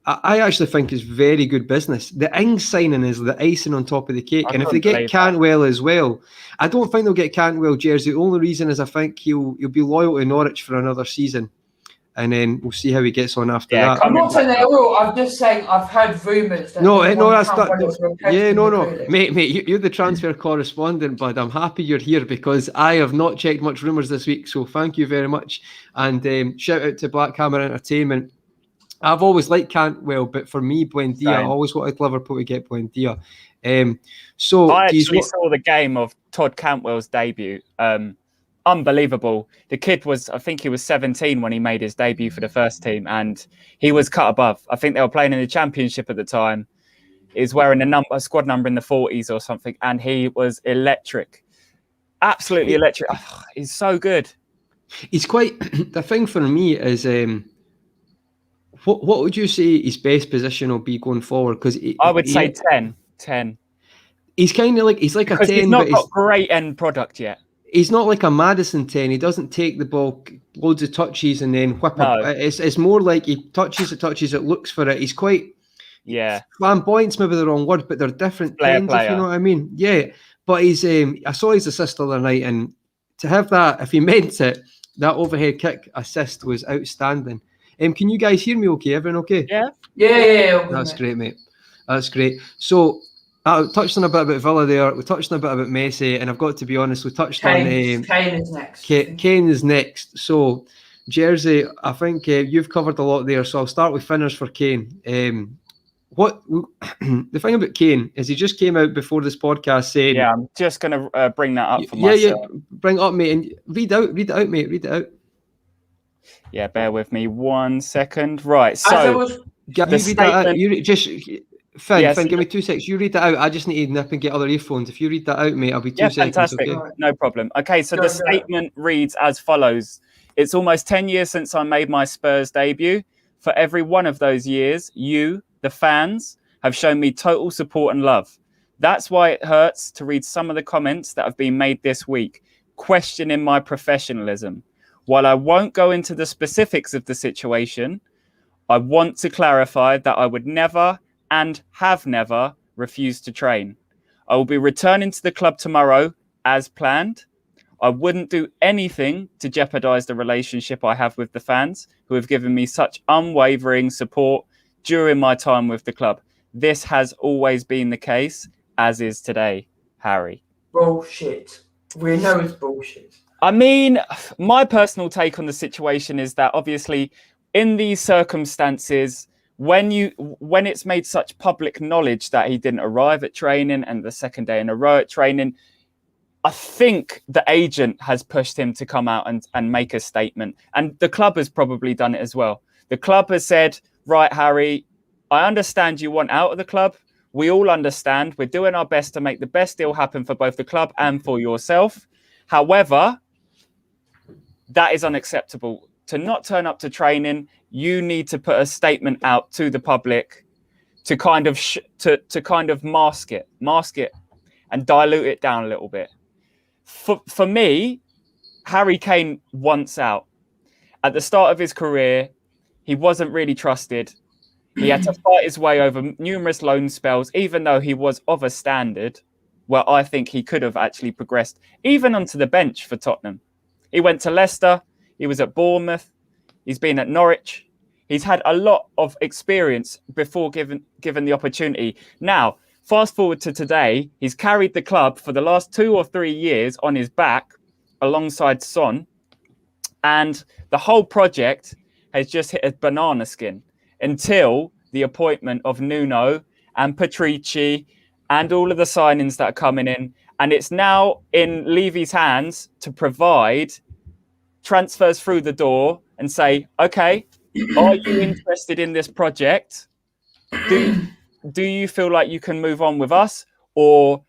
I actually think it's very good business. The Ings signing is the icing on top of the cake, and if they get Cantwell as well, I don't think they'll get Cantwell jersey. The only reason is I think he'll be loyal to Norwich for another season. And then we'll see how he gets on after that. I'm not saying they will. I'm just saying I've heard rumours. Mate, you're the transfer correspondent, bud. I'm happy you're here because I have not checked much rumours this week. So thank you very much. And shout out to Black Hammer Entertainment. I've always liked Cantwell, but for me, Buendia, I always wanted Liverpool to get Buendia. So I actually saw the game of Todd Cantwell's debut. Unbelievable. The kid I think he was 17 when he made his debut for the first team, and he was cut above. I think they were playing in the Championship at the time. He was wearing a squad number in the 40s or something, and he was electric. Absolutely electric. Oh, he's so good. He's quite... The thing for me is... What would you say his best position will be going forward? Because I would say 10. He's kind of like... He's like a 10, he's not got great end product yet. He's not like a Maddison 10. He doesn't take the ball loads of touches and then whip it. It's more like he touches it, looks for it. He's quite flamboyant's maybe the wrong word, but they're different tens, if you know what I mean. Yeah, but he's I saw his assist the other night, and to have that, if he meant it, that overhead kick assist was outstanding. Can you guys hear me okay? Everyone okay? Yeah. That's great, mate. That's great. So I touched on a bit about Villa there. We touched on a bit about Messi, and I've got to be honest, we touched on Kane is next. Kane is next. So, jersey, I think you've covered a lot there. So I'll start with Finners for Kane. What the thing about Kane is he just came out before this podcast saying, "Yeah, I'm just going to bring that up for myself." Yeah, bring it up, mate, and read it out, mate. Read it out. Yeah, bear with me 1 second. Right, so Finn, give me 2 seconds. You read that out. I just need to nip and get other earphones. If you read that out, mate, I'll be 2 seconds. Fantastic. Okay? No problem. Okay, so the statement reads as follows. It's almost 10 years since I made my Spurs debut. For every one of those years, you, the fans, have shown me total support and love. That's why it hurts to read some of the comments that have been made this week, questioning my professionalism. While I won't go into the specifics of the situation, I want to clarify that I would never and have never refused to train. I will be returning to the club tomorrow as planned. I wouldn't do anything to jeopardize the relationship I have with the fans who have given me such unwavering support during my time with the club. This has always been the case, as is today, Harry. Bullshit. We know it's bullshit. I mean, my personal take on the situation is that obviously in these circumstances, when it's made such public knowledge that he didn't arrive at training and the second day in a row at training, I think the agent has pushed him to come out and make a statement. And the club has probably done it as well. The club has said, right, Harry, I understand you want out of the club. We all understand. We're doing our best to make the best deal happen for both the club and for yourself. However, that is unacceptable. To not turn up to training, you need to put a statement out to the public to kind of mask it. and dilute it down a little bit. For me, Harry Kane wants out. At the start of his career, he wasn't really trusted. He had to fight his way over numerous loan spells, even though he was of a standard where I think he could have actually progressed, even onto the bench for Tottenham. He went to Leicester. He was at Bournemouth. He's been at Norwich. He's had a lot of experience before given the opportunity. Now, fast forward to today, he's carried the club for the last 2 or 3 years on his back alongside Son. And the whole project has just hit a banana skin until the appointment of Nuno and Patrici and all of the signings that are coming in. And it's now in Levy's hands to provide transfers through the door and say, okay, are you interested in this project? Do you feel like you can move on with us? Or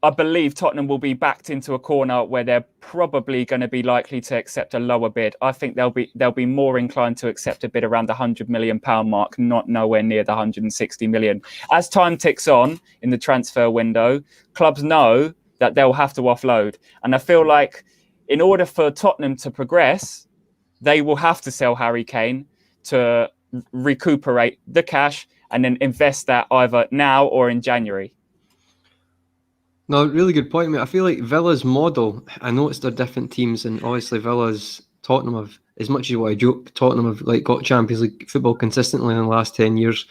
I believe Tottenham will be backed into a corner where they're probably going to be likely to accept a lower bid. I think they'll be more inclined to accept a bid around the £100 million mark, not nowhere near the 160 million. As time ticks on in the transfer window, clubs know that they'll have to offload. And I feel like in order for Tottenham to progress, they will have to sell Harry Kane to recuperate the cash and then invest that either now or in January. No, really good point, mate. I feel like Villa's model, I know it's their different teams, and obviously Tottenham have, as much as you want to joke, Tottenham have like got Champions League football consistently in the last 10 years,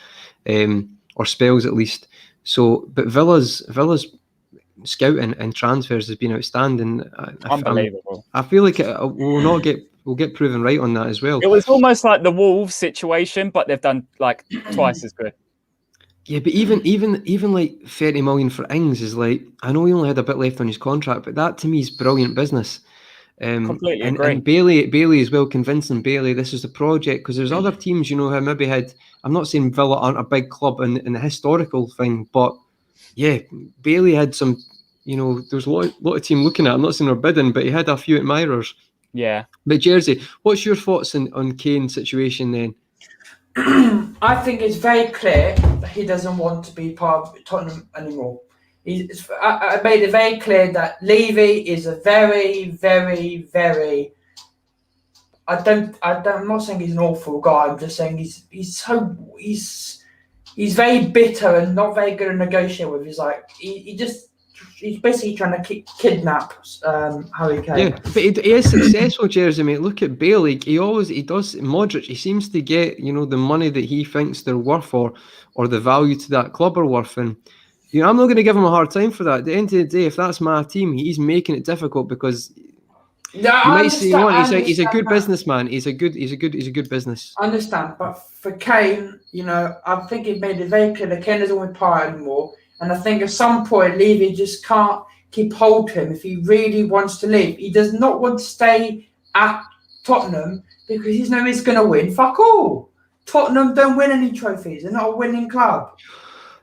or spells at least. So, but Villa's scouting and transfers has been outstanding. Unbelievable. I feel like we'll get proven right on that as well. It was almost like the Wolves situation, but they've done like twice as good. Yeah, but even like 30 million for Ings is like, I know he only had a bit left on his contract, but that to me is brilliant business. Completely agree. And Bailey as well, convincing Bailey this is the project, because there's other teams, you know, who maybe had, I'm not saying Villa aren't a big club in the historical thing, but yeah, Bailey had some, you know, there's a lot of team looking at, I'm not saying they're bidding, but he had a few admirers. Yeah. But Jersey, what's your thoughts on Kane's situation then? I think it's very clear that he doesn't want to be part of Tottenham anymore. I made it very clear that Levy is a very, very, very. I'm not saying he's an awful guy. I'm just saying he's very bitter and not very good at negotiating with. He's like he's basically trying to kidnap Harry Kane. Yeah, but he is successful, Jersey, mate. Look at Bailey. He does. Modric, he seems to get, you know, the money that he thinks they're worth, or the value to that club are worth. And, you know, I'm not going to give him a hard time for that. At the end of the day, if that's my team, he's making it difficult, because he's a good businessman. He's a good business. I understand, but for Kane, you know, I think it made it very clear that Kane doesn't want to play anymore. And I think at some point, Levy just can't keep hold of him if he really wants to leave. He does not want to stay at Tottenham because he's going to win. Fuck all. Tottenham don't win any trophies. They're not a winning club.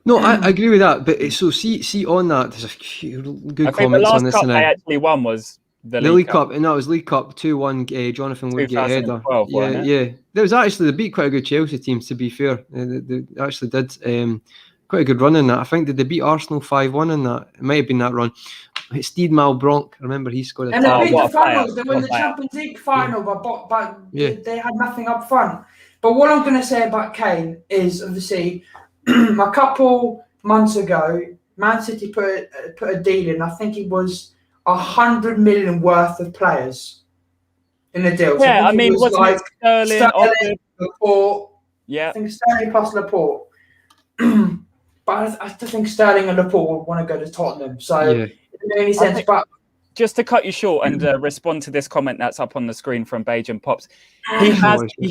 No, I agree with that. But so see on that, there's a few good comments on this. The last cup they actually won was the League Cup. And that was League Cup 2-1. Jonathan Woodgate header. Yeah. There was actually, they beat quite a good Chelsea team, to be fair. They actually did. Quite a good run in that. I think did they beat Arsenal 5-1 in that? It might have been that run. Steed Malbronk, I remember he scored a and they beat the finals. They won the Champions League final, but they had nothing up front. But what I'm going to say about Kane is, obviously, a couple months ago, Man City put a deal in. I think it was 100 million worth of players in the deal. Yeah, I mean, wasn't like Sterling, Laporte? Yeah, I think Sterling plus Laporte. But I think Sterling and Laporte would want to go to Tottenham. So it doesn't make any sense. But just to cut you short and respond to this comment that's up on the screen from Bajan Pops, he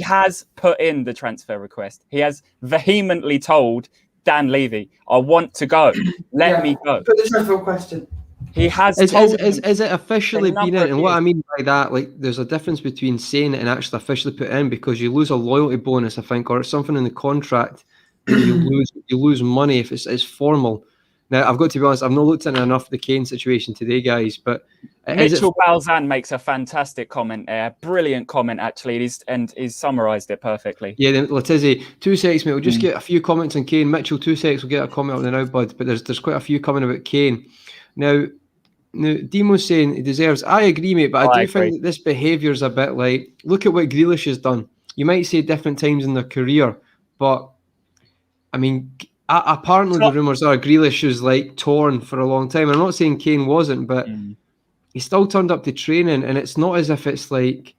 has put in the transfer request. He has vehemently told Dan Levy, "I want to go. Let me go." Put the transfer question. He has told is it officially been in? And what I mean by that, like, there's a difference between saying it and actually officially put in, because you lose a loyalty bonus, I think, or it's something in the contract. You lose money if it's formal. Now, I've got to be honest, I've not looked into enough of the Kane situation today, guys, but... Mitchell Balzan makes a fantastic comment there. Brilliant comment, actually. He's summarised it perfectly. Yeah, then Letizia, 2 seconds, mate. We'll just get a few comments on Kane. Mitchell, 2 seconds, we'll get a comment on the now, bud. But there's quite a few coming about Kane. Now Demo's saying he deserves... I agree, mate, but I do think that this behaviour's a bit like... Look at what Grealish has done. You might say different times in their career, but, I mean... Apparently, the rumours are Grealish was like torn for a long time. I'm not saying Kane wasn't, but he still turned up to training, and it's not as if it's like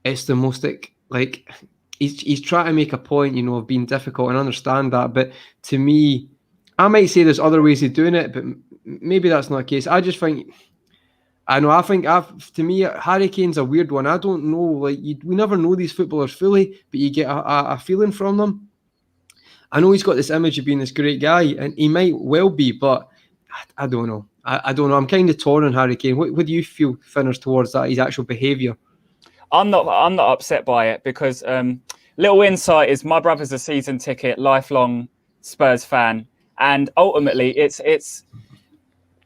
it's the most like he's trying to make a point, of being difficult, and understand that. But to me, I might say there's other ways of doing it, but maybe that's not the case. I just think to me, Harry Kane's a weird one. I don't know, like we never know these footballers fully, but you get a feeling from them. I know he's got this image of being this great guy, and he might well be, but I don't know. I don't know. I'm kind of torn on Harry Kane. What do you feel, Finners, towards that, his actual behaviour? I'm not upset by it because little insight is my brother's a season ticket, lifelong Spurs fan, and ultimately it's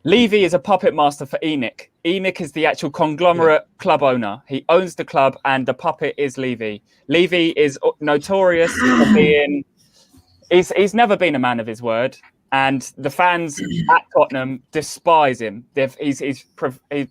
Levy is a puppet master for ENIC. ENIC is the actual conglomerate club owner. He owns the club, and the puppet is Levy. Levy is notorious for being... He's never been a man of his word, and the fans at Tottenham despise him. He's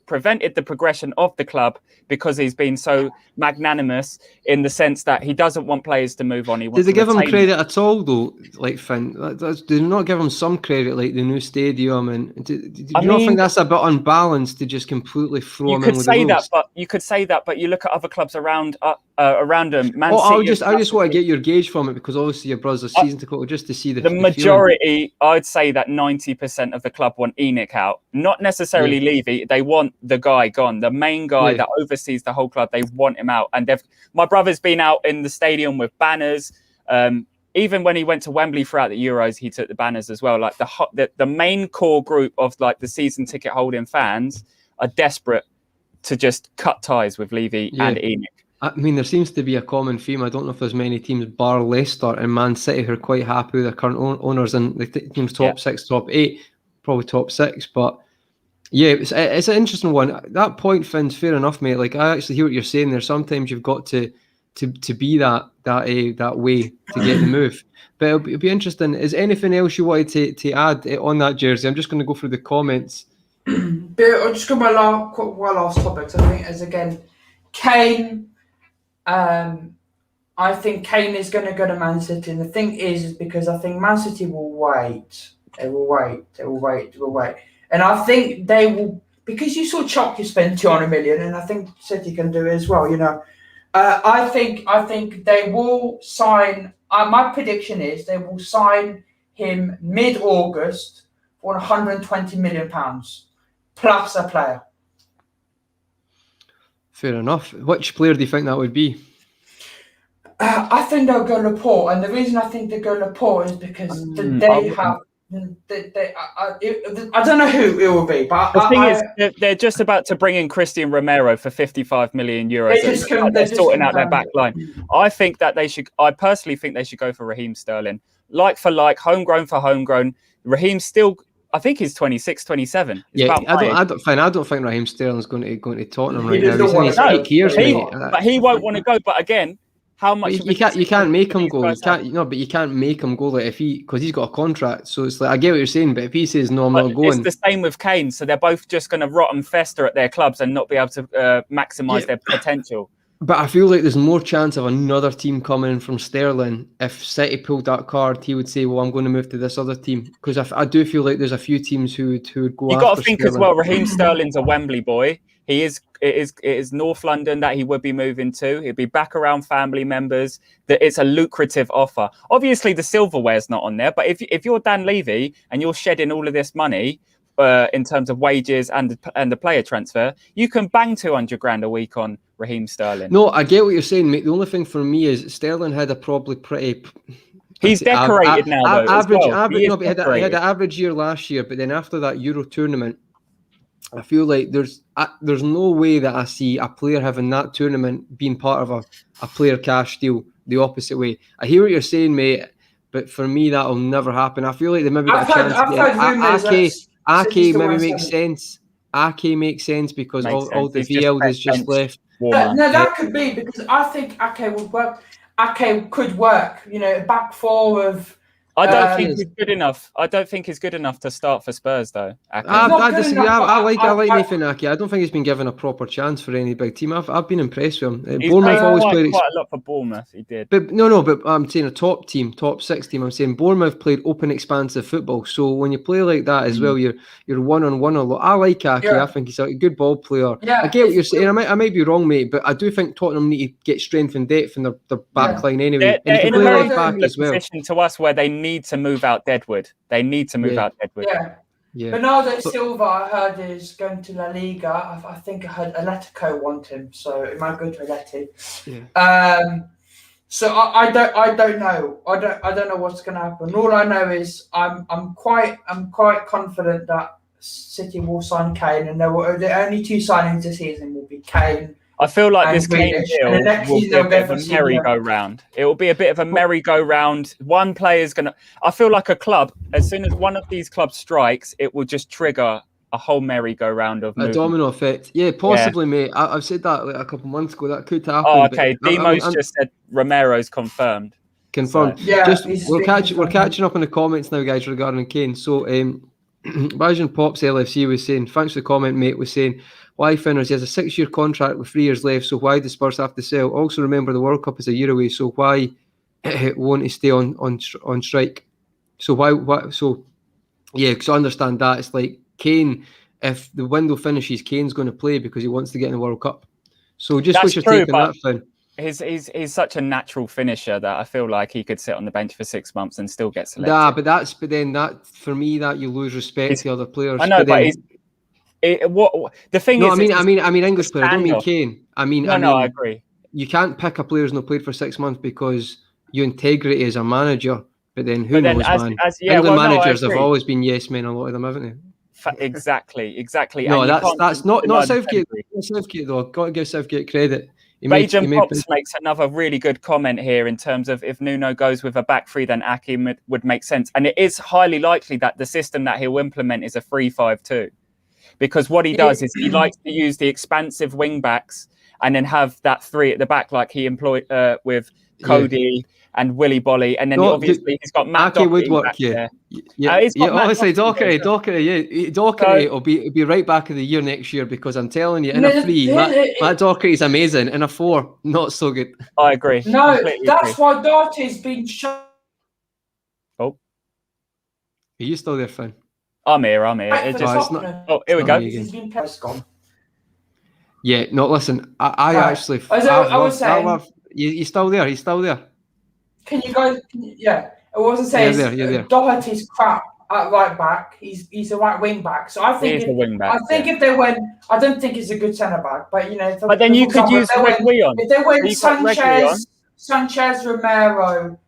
prevented the progression of the club because he's been so magnanimous in the sense that he doesn't want players to move on. Did they give him credit at all, though? Like Finn, did they not give him some credit, like the new stadium? And do you not think that's a bit unbalanced to just completely throw him in with the wolves? You could say that, but you look at other clubs around him. Man City. I just want to get your gauge from it, because obviously your brother's a season ticket, just to see the majority. Feeling. I'd say that 90% of the club want ENIC out, not necessarily Levy. They want the guy gone, the main guy that oversees the whole club. They want him out, and my brother's been out in the stadium with banners. Even when he went to Wembley throughout the Euros, he took the banners as well. Like the main core group of like the season ticket holding fans are desperate to just cut ties with Levy and ENIC. I mean, there seems to be a common theme. I don't know if there's many teams, bar Leicester and Man City, who are quite happy with their current owners, and the team's top 6, top 8, probably top 6. But yeah, it's an interesting one. That point, Finn's fair enough, mate. Like, I actually hear what you're saying there. Sometimes you've got to be that way to get the move. But it'll be interesting. Is anything else you wanted to add on that jersey? I'm just going to go through the comments. I'll just go my last topics. I think is again Kane. I think Kane is going to go to Man City, and the thing is because I think Man City will wait. They will wait. And I think they will, because you saw Chelsea spend 200 million, and I think City can do it as well. I think they will sign. My prediction is they will sign him mid-August for £120 million plus a player. Fair enough. Which player do you think that would be? I think they'll go Laporte, and the reason I think they go Laporte is because they have. I don't know who it will be, but the thing is, they're just about to bring in Christian Romero for €55 million. They're sorting out their back line. I personally think they should go for Raheem Sterling, like for like, homegrown for homegrown. Raheem still. I think he's 26, 27. I don't think Raheem Sterling's going to Tottenham right now. He's in his peak years, but he won't want to go. But again, how much? You can't make him go. But you can't make him go because he's got a contract. So it's like, I get what you're saying, but if he says no, I'm not going. It's the same with Kane. So they're both just going to rot and fester at their clubs and not be able to maximise their potential. But I feel like there's more chance of another team coming in from Sterling. If City pulled that card, he would say, well, I'm going to move to this other team. Because I do feel like there's a few teams who would go after You've got to think Sterling. as well, Raheem Sterling's a Wembley boy. It is North London that he would be moving to. He'd be back around family members. That it's a lucrative offer. Obviously, the silverware's not on there. But if you're Dan Levy and you're shedding all of this money in terms of wages and the player transfer, you can bang 200 grand a week on Raheem Sterling. No, I get what you're saying, mate. The only thing for me is Sterling had a probably pretty... He's decorated now, though. Average. He had an average year last year, but then after that Euro tournament, I feel like there's no way that I see a player having that tournament being part of a player cash deal the opposite way. I hear what you're saying, mate, but for me, that'll never happen. I feel like they maybe got I've a chance. Ake maybe makes sense. Ake makes sense because all the VL is just left. That could be because I think Ake would work. Ake could work. You know, back four of. I don't think he's good enough. I don't think he's good enough to start for Spurs, though. I disagree. I like Nathan Ake. I don't think he's been given a proper chance for any big team. I've been impressed with him. He's Bournemouth always played quite a lot for Bournemouth. He did, but I'm saying a top team, top 6 team. I'm saying Bournemouth played open, expansive football. So when you play like that as well, you're 1-on-1 a lot. I like Ake. Yeah. I think he's a good ball player. Yeah, I get what you're saying. I might be wrong, mate, but I do think Tottenham need to get strength and depth in their back line anyway. They're in a very similar position to us where they need to move out Deadwood. They need to move out Deadwood. Yeah. Bernardo Silva, I heard, is going to La Liga. I think I heard Atletico want him, so it might go to Atleti. Yeah. So I don't know. I don't know what's going to happen. All I know is I'm quite confident that City will sign Kane, and the only 2 signings this season will be Kane. I feel like this Kane deal will be a bit of a merry-go-round. It will be a bit of a merry-go-round. One player's going to... I feel like a club, as soon as one of these clubs strikes, it will just trigger a whole merry-go-round of movement. A domino effect. Yeah, possibly, mate. I've said that like a couple of months ago. That could happen. Oh, okay. Demos just said Romero's confirmed. Confirmed. So. Yeah, we're catching up on the comments now, guys, regarding Kane. So, Bajan Pops LFC was saying, thanks for the comment, mate, was saying, why Finners? He has a 6-year contract with 3 years left, so why do Spurs have to sell? Also, remember the World Cup is a year away, so why won't he stay on strike? So why? So yeah, because I understand that it's like Kane. If the window finishes, Kane's going to play because he wants to get in the World Cup. So just what's your take on that, Finn? He's such a natural finisher that I feel like he could sit on the bench for 6 months and still get selected. Nah, but then that for me that you lose respect to other players. I know, but the thing is, I mean English player. I don't mean Kane. I agree. You can't pick a player who's not played for 6 months because your integrity as a manager. But then who knows, man? England managers have always been yes men. A lot of them, haven't they? Exactly. No, that's not Southgate. Southgate though. Got to give Southgate credit. Bajan Pops makes another really good comment here in terms of if Nuno goes with a back 3, then Ake would make sense. And it is highly likely that the system that he'll implement is a 3-5-2. Because what he does is he likes to use the expansive wing backs and then have that 3 at the back, like he employed with Cody and Willy Bolly, and then he's got Matt Doherty would work, there. Honestly, Doherty, Doherty will be right back of the year next year because I'm telling you, in a 3, Matt Doherty is amazing. In a 4, not so good. I agree. No, that's why Doherty's been shown. Oh, are you still there, Finn? I'm here. Here we go. Yeah, no, listen, I actually... You still there? He's still there. Can you guys... Yeah, I wasn't saying Doherty's crap at right back. He's a right wing back. So I think... if they went... I don't think he's a good centre-back, but, you know... But then you could use Reguilon. If they went Sanchez, Romero...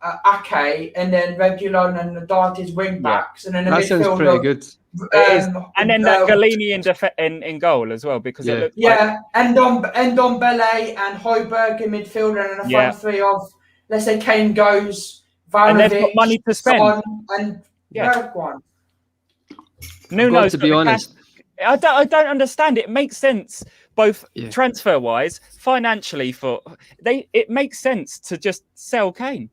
Ake and then Reguilon and Doherty's wing backs, and then that sounds pretty good. And then that Galini in goal as well, because it looks and Ndombele and Højbjerg in midfield, and a front 3 of, let's say, Kane goes, Vlahovic, and they've got money to spend, and Bergwijn. Nuno's, to be honest, I don't understand. It makes sense both transfer wise, financially. It makes sense to just sell Kane.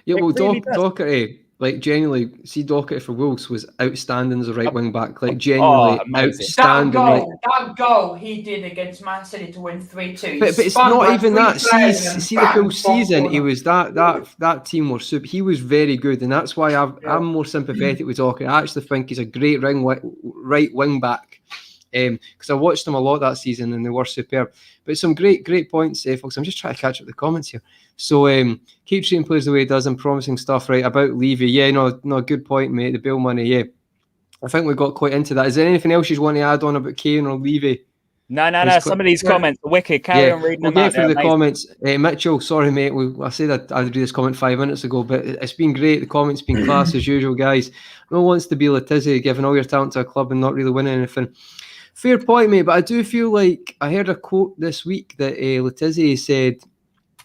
Yeah, well, Doherty, like genuinely, see Doherty for Wolves was outstanding as a right wing back, like genuinely outstanding. That goal he did against Man City to win 3-2. But it's not even that. See the full season. He was that team was super. He was very good, and that's why I'm more sympathetic with Doherty. I actually think he's a great right wing back. Because I watched them a lot that season and they were superb. But some great points, folks. I'm just trying to catch up the comments here. So keep treating players the way he does and promising stuff, right? About Levy. Yeah, no, good point, mate. The bill money, yeah. I think we got quite into that. Is there anything else you want to add on about Kane or Levy? No. Some of these comments are wicked. Carry on reading them out. Through the comments. Mitchell, sorry, mate. I said I'd read this comment 5 minutes ago, but it's been great. The comments been class as usual, guys. No one wants to be Letizia, giving all your talent to a club and not really winning anything. Fair point, mate, but I do feel like I heard a quote this week that Letizia said,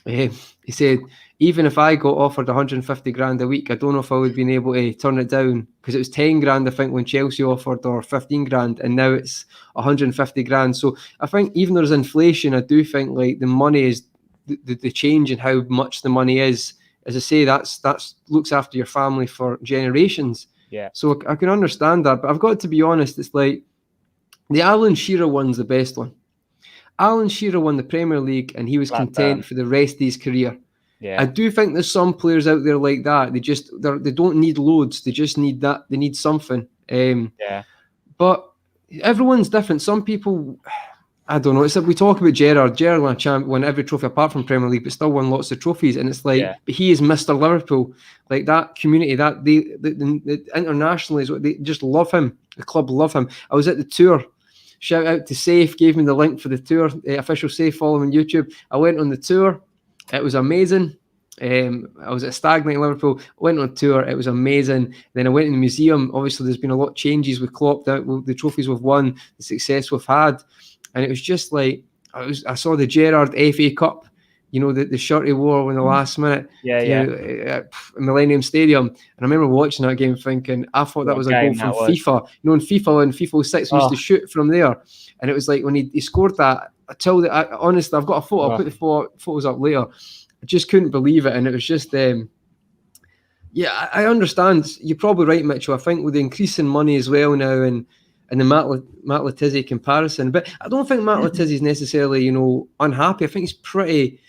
he said, even if I got offered 150 grand a week, I don't know if I would have been able to turn it down, because it was 10 grand, I think, when Chelsea offered, or 15 grand, and now it's 150 grand. So I think even though there's inflation, I do think like the money is the change in how much the money is. As I say, that's looks after your family for generations. Yeah. So I can understand that, but I've got to be honest, it's like the Alan Shearer one's the best one. Alan Shearer won the Premier League and he was content for the rest of his career. Yeah. I do think there's some players out there like that. They don't need loads. They just need that. They need something. But everyone's different. Some people, I don't know. It's like we talk about Gerrard. Gerrard won every trophy apart from Premier League, but still won lots of trophies. And it's like, but he is Mr. Liverpool. Like that community, that the internationally, they just love him. The club love him. I was at the tour. Shout out to Safe, gave me the link for the tour, official Safe, follow him on YouTube. I went on the tour. It was amazing. I was at Stag Night in Liverpool, went on tour, it was amazing. Then I went in the museum. Obviously, there's been a lot of changes with Klopp, the trophies we've won, the success we've had. And it was just like, I saw the Gerrard FA Cup, you know, the shirt he wore in the last minute, at Millennium Stadium. And I remember watching that game thinking, I thought that was a goal from FIFA. You know, in FIFA 6, we used to shoot from there. And it was like when he scored that, honestly, I've got a photo, I'll put the photos up later. I just couldn't believe it. And it was just, I understand. You're probably right, Mitchell. I think with the increase in money as well now and the Matt Le Tissier comparison, but I don't think Matt Le Tissier is necessarily, you know, unhappy. I think he's pretty,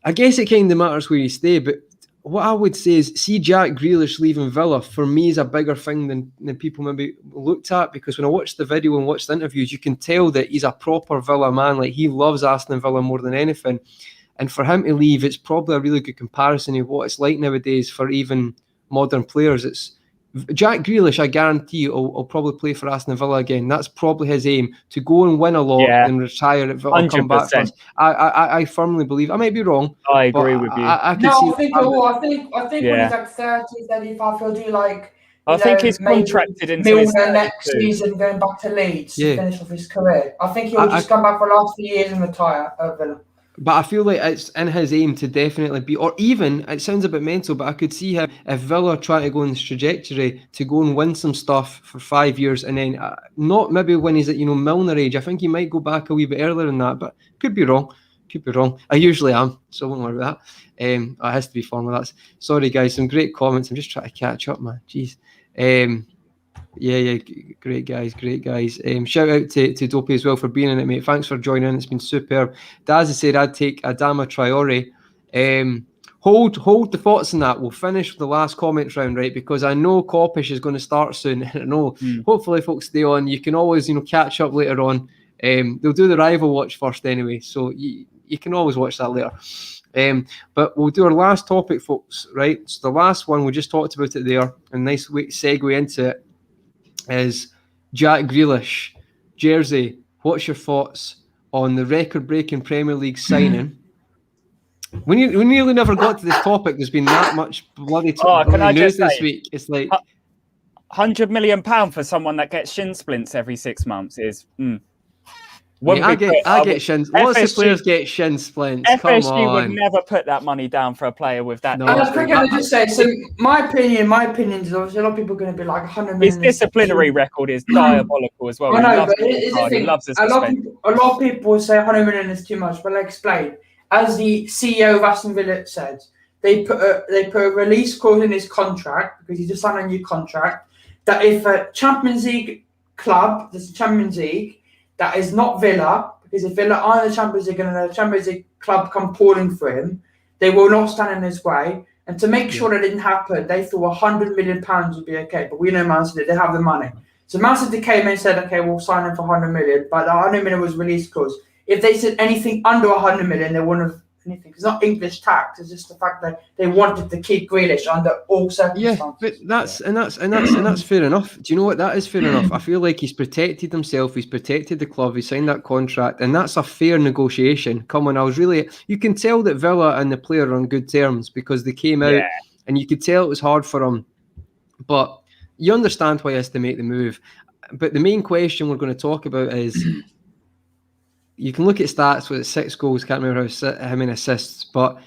I guess it kind of matters where you stay, but what I would say is, see Jack Grealish leaving Villa, for me, is a bigger thing than people maybe looked at, because when I watched the video and watched the interviews, you can tell that he's a proper Villa man. Like, he loves Aston Villa more than anything. And for him to leave, it's probably a really good comparison of what it's like nowadays for even modern players. It's Jack Grealish, I guarantee you, will probably play for Aston Villa again. That's probably his aim, to go and win a lot and retire at Villa and come back first. I firmly believe. I might be wrong. I agree with you. I think when he's like 30, 35, he'll do like. I think he's contracted into his next season, going back to Leeds to finish off his career. I think he'll just come back for the last few years and retire at Villa. But I feel like it's in his aim to definitely be, or even, it sounds a bit mental, but I could see him, if Villa try to go in this trajectory, to go and win some stuff for 5 years, and then not maybe when he's at, you know, Milner age. I think he might go back a wee bit earlier than that, but could be wrong. I usually am, so I won't worry about that. It has to be fun with that. Sorry, guys, some great comments. I'm just trying to catch up, man. Jeez. Great guys. Shout out to Dopey as well for being in it, mate. Thanks for joining in. It's been superb. Daz has said I'd take Adama Traore. Hold the thoughts on that. We'll finish with the last comments round, right? Because I know Coppish is going to start soon. I know. Hopefully, folks stay on. You can always, you know, catch up later on. They'll do the rival watch first anyway, so you can always watch that later. But we'll do our last topic, folks, right? So the last one, we just talked about it there, a nice segue into it, is Jack Grealish. Jersey, what's your thoughts on the record-breaking Premier League signing? We nearly never got to this topic. There's been that much bloody news this week. It's like £100 million for someone that gets shin splints every 6 months is... I get shin. Lots of players get shin splints. FSG would never put that money down for a player with that. No, I was going to just say, so my opinion is obviously a lot of people are going to be like 100 million. His disciplinary record is diabolical as well. I know, but he loves his suspension. A lot of people will say 100 million is too much, but I'll explain. As the CEO of Aston Villa said, they put a release clause in his contract, because he just signed a new contract, that if a Champions League club, there's a Champions League, that is not Villa, because if Villa are in the Champions League and the Champions League club come pouring for him, they will not stand in his way. And to make sure that didn't happen, they thought £100 million would be okay. But we know Man City, they have the money. So Man City came in and said, okay, we'll sign him for 100 million. But the 100 million was release clause. If they said anything under 100 million, they wouldn't have anything. It's not English tax. It's just the fact that they wanted to keep Grealish under all circumstances. Yeah, but that's fair enough. Do you know what? That is fair enough. I feel like he's protected himself. He's protected the club. He signed that contract, and that's a fair negotiation. Come on, you can tell that Villa and the player are on good terms, because they came out, and you could tell it was hard for him. But you understand why he has to make the move. But the main question we're going to talk about is, you can look at stats with 6 goals, can't remember how many assists, but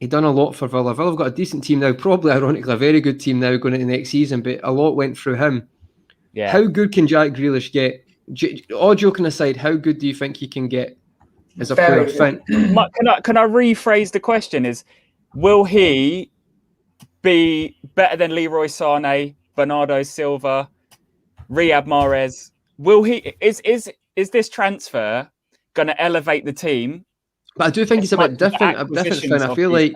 he done a lot for Villa. Villa have got a decent team now, probably ironically a very good team now going into next season, but a lot went through him. Yeah. How good can Jack Grealish get? All joking aside, how good do you think he can get as a player? Can I rephrase the question? Will he be better than Leroy Sané, Bernardo Silva, Riyad Mahrez? Will he? Is this transfer going to elevate the team? But I do think it's a bit different. I feel like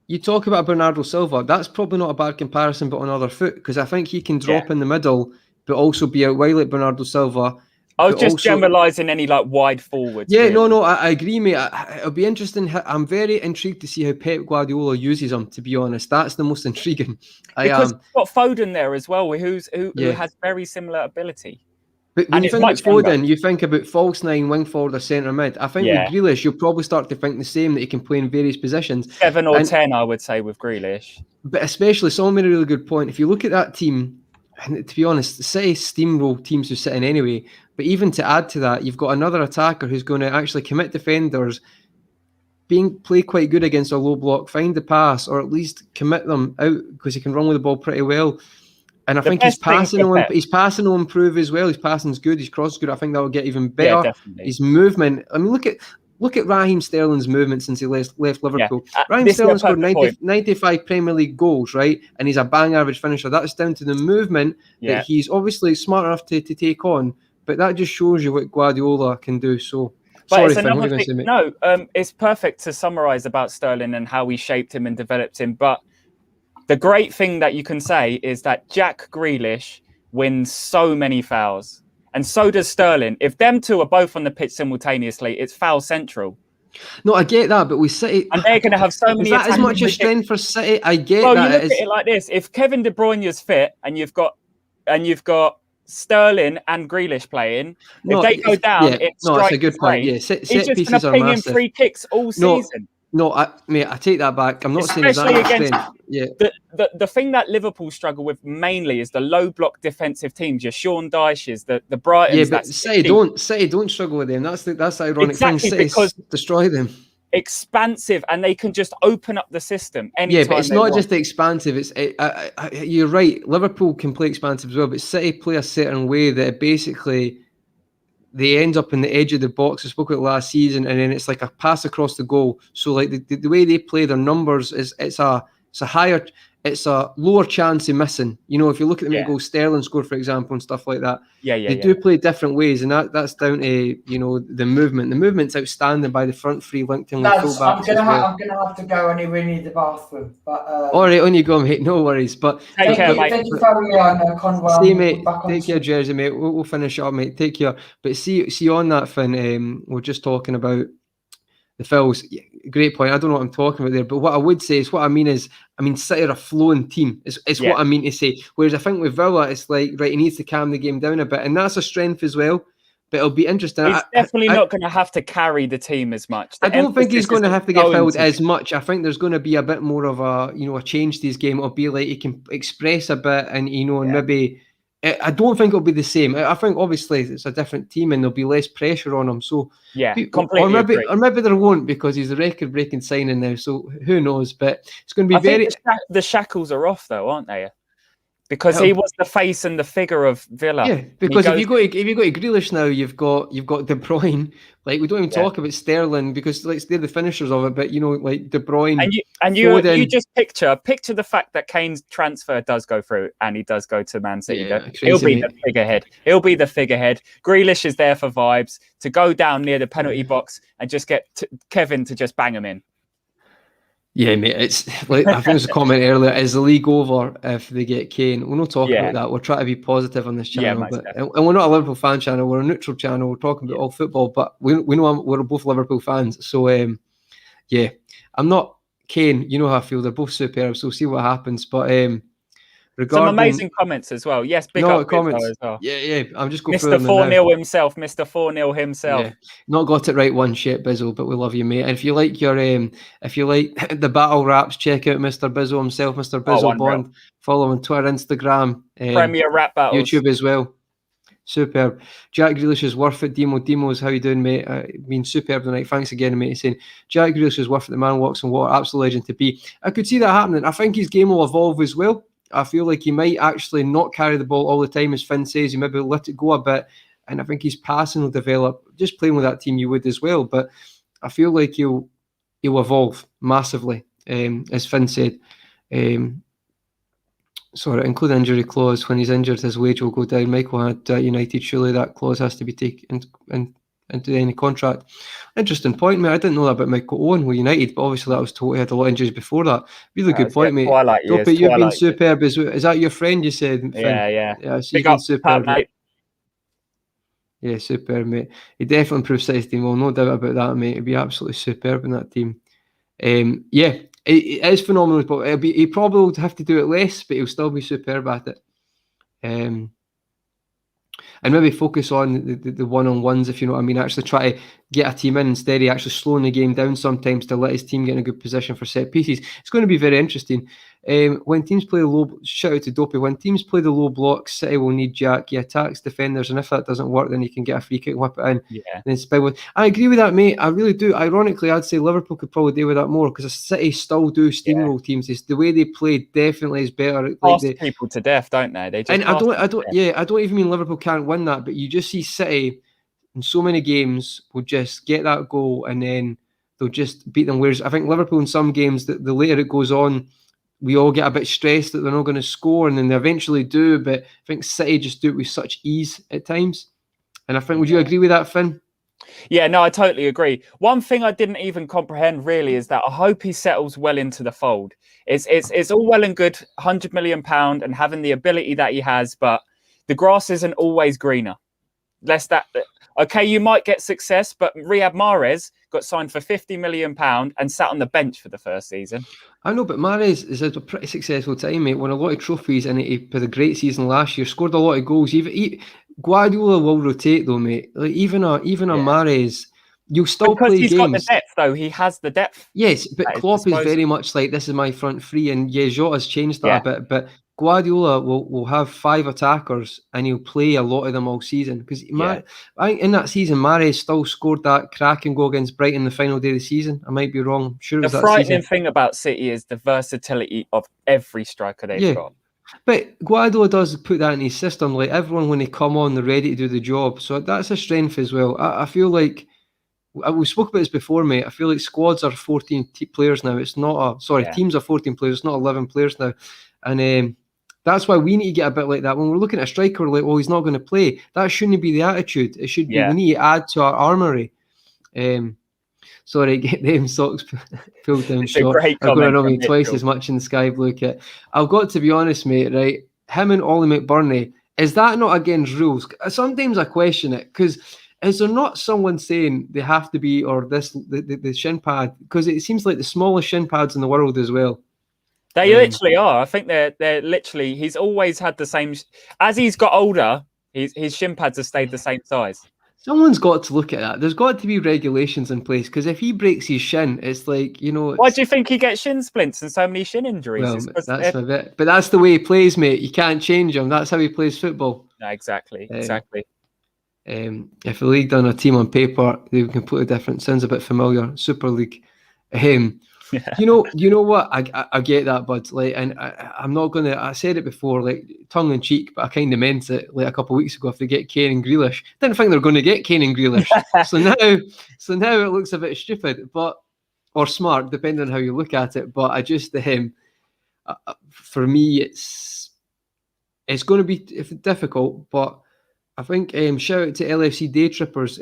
you talk about Bernardo Silva. That's probably not a bad comparison, but on the other foot, because I think he can drop in the middle, but also be out wide like Bernardo Silva. I was just generalising any like wide forwards. Yeah, really. No, I agree, mate. It'll be interesting. I'm very intrigued to see how Pep Guardiola uses him. To be honest, that's the most intriguing. Because you've got Foden there as well, who has very similar ability. But when you think about Foden, you think about false nine, wing forward, or centre mid. I think with Grealish, you'll probably start to think the same, that he can play in various positions. 7 or 10, I would say, with Grealish. But especially, someone made a really good point. If you look at that team, and to be honest, City steamroll teams who sit in anyway. But even to add to that, you've got another attacker who's going to actually commit defenders, play quite good against a low block, find the pass, or at least commit them out because he can run with the ball pretty well. And I think his passing will improve as well. His passing's good. His cross is good. I think that will get even better. Definitely. His movement. I mean, look at Raheem Sterling's movement since he left Liverpool. Yeah. Raheem Sterling scored 95 Premier League goals, right? And he's a bang average finisher. That's down to the movement that he's obviously smart enough to take on. But that just shows you what Guardiola can do. So, sorry, Finn, what are you going to say, mate? No, it's perfect to summarise about Sterling and how he shaped him and developed him. But the great thing that you can say is that Jack Grealish wins so many fouls. And so does Sterling. If them two are both on the pitch simultaneously, it's foul central. No, I get that, but we City... And they're going to have so many... Is that as much a strength for City? I get that. You look at it like this. If Kevin De Bruyne is fit and you've got Sterling and Grealish playing, if they go down, it's a good point. Yeah, set he's just pieces are ping in free kicks all season. No, I take that back. I'm not saying that. Yeah. The thing that Liverpool struggle with mainly is the low block defensive teams. Your Sean Dyches, the Brightons. Yeah, but City don't struggle with them. That's the ironic thing. City destroy them. Expansive, and they can just open up the system anytime. Yeah, but it's not just expansive. You're right. Liverpool can play expansive as well, but City play a certain way that basically they end up in the edge of the box. I spoke about last season, and then it's like a pass across the goal. So like the way they play their numbers is it's a lower chance of missing. You know, if you look at the goal Sterling scored, for example, and stuff like that. They do play different ways, and that's down to the movement. The movement's outstanding by the front three linked in with fullbacks. I'm gonna have to go. I really need the bathroom. But all right, on you go, mate. No worries. But take care, mate. Thank you for having me on, Conwell. See, mate. Take care, Jersey, mate. We'll finish up, mate. Take care. But see on that, Finn. We're just talking about the Phils. Great point. I don't know what I'm talking about there, but what I would say is, City are a flowing team. Is what I mean to say. Whereas I think with Villa, it's like, right, he needs to calm the game down a bit, and that's a strength as well. But it'll be interesting. He's definitely not going to have to carry the team as much. I don't think he's going to have to get filled as much. I think there's going to be a bit more of a change to his game. It'll be like he can express a bit, and and maybe. I don't think it'll be the same. I think obviously it's a different team and there'll be less pressure on him. So completely. Or maybe there won't, because he's a record-breaking signing now. So who knows? But it's going to be think the shackles are off though, aren't they? Because he was the face and the figure of Villa. Yeah, because if you go to Grealish now, you've got De Bruyne. Like, we don't even talk about Sterling because they're the finishers of it. But like De Bruyne and you just picture the fact that Kane's transfer does go through and he does go to Man City. He'll be the figurehead. Grealish is there for vibes, to go down near the penalty box and just get Kevin to just bang him in. Yeah, mate, it's like, I think there was a comment earlier, is the league over if they get Kane? We're not talking about that. We're trying to be positive on this channel. And we're not a Liverpool fan channel, we're a neutral channel. We're talking about all football, but we know we're both Liverpool fans. So, I'm not Kane. You know how I feel. They're both superb, so we'll see what happens. But some amazing comments as well. Yes, big up comments as well. Yeah. I'm just going Mr. 4-0 himself. Mr. 4-0 himself. Yeah. Not got it right one shit, Bizzle, but we love you, mate. And if you like the battle raps, check out Mr. Bizzle himself, Mr. Bizzle Bond. Follow him on Twitter, Instagram, Premier Rap Battles, YouTube as well. Superb. Jack Grealish is worth it. Demos, how you doing, mate? Been superb tonight. Thanks again, mate. He's saying Jack Grealish is worth it. The man walks on water. Absolute legend to be. I could see that happening. I think his game will evolve as well. I feel like he might actually not carry the ball all the time, as Finn says. He maybe let it go a bit, and I think his passing will develop. Just playing with that team, you would as well. But I feel like he'll evolve massively, as Finn said. Sorry, include injury clause. When he's injured, his wage will go down. Michael had United. Surely that clause has to be taken into any contract. Interesting point, mate. I didn't know that about Michael Owen with United, but obviously that was told he had a lot of injuries before that. Really good point, mate. Dopey, you've been superb as well. Is that your friend you said, Finn? Yeah. So you've been superb, mate. Yeah, superb, mate. He definitely improved City's team. Well, no doubt about that, mate. He'd be absolutely superb in that team. Yeah, it is phenomenal, but he probably would have to do it less, but he'll still be superb at it. And maybe focus on the one-on-ones, if you know what I mean. Actually try to get a team in instead of actually slowing the game down sometimes to let his team get in a good position for set pieces. It's going to be very interesting. When teams play the low, shout out to Dopey, when teams play the low blocks, City will need Jack. He attacks defenders, and if that doesn't work, then he can get a free kick, whip it in. Yeah. Then spin with. I agree with that, mate. I really do. Ironically, I'd say Liverpool could probably deal with that more because City still do steamroll teams. It's the way they play definitely is better. Pass people to death, don't they? They just and I don't even mean Liverpool can't win that, but you just see City in so many games will just get that goal and then they'll just beat them. Whereas I think Liverpool in some games, the later it goes on, we all get a bit stressed that they're not going to score, and then they eventually do. But I think City just do it with such ease at times. And I think, would you agree with that, Finn? Yeah, no, I totally agree. One thing I didn't even comprehend really is that I hope he settles well into the fold. It's all well and good, £100 million and having the ability that he has, but the grass isn't always greener. Okay, you might get success, but Riyad Mahrez got signed for £50 million and sat on the bench for the first season. I know, but Mahrez is a pretty successful time, mate. Won a lot of trophies, and he had a great season last year. Scored a lot of goals. Guardiola will rotate, though, mate. Like even a Mahrez, you'll still play games. Because he's got the depth, though. He has the depth. Yes, but Klopp is very much like, this is my front three, and Jota's changed that a bit, but Guardiola will have 5 attackers and he'll play a lot of them all season. Because I think in that season, Mahrez still scored that cracking goal against Brighton the final day of the season. I might be wrong. I'm sure it was that season. The frightening thing about City is the versatility of every striker they've got. But Guardiola does put that in his system. Like everyone, when they come on, they're ready to do the job. So that's a strength as well. I feel like, we spoke about this before, mate. I feel like squads are 14 players now. It's not teams are 14 players. It's not 11 players now. And that's why we need to get a bit like that. When we're looking at a striker, we're like, well, he's not going to play. That shouldn't be the attitude. It should be, we need to add to our armoury. Sorry, get them socks pulled down short. I'm going to me twice as much in the sky blue kit. I've got to be honest, mate, right? Him and Ollie McBurney, is that not against rules? Sometimes I question it, because is there not someone saying they have to be, or the shin pad? Because it seems like the smallest shin pads in the world as well. They literally are. I think they're literally. He's always had the same. As he's got older, his shin pads have stayed the same size. Someone's got to look at that. There's got to be regulations in place, because if he breaks his shin, it's like, Why do you think he gets shin splints and so many shin injuries? Well, that's a bit. But that's the way he plays, mate. You can't change him. That's how he plays football. No, exactly. If the league done a team on paper, they were completely different. Sounds a bit familiar. Super League. You know what? I get that, bud. Like, and I'm not gonna. I said it before, like tongue in cheek, but I kind of meant it. Like a couple of weeks ago, if they get Kane and Grealish, didn't think they were going to get Kane and Grealish. so now it looks a bit stupid, or smart, depending on how you look at it. But I just for me, it's going to be difficult, but I think shout out to LFC Day Trippers.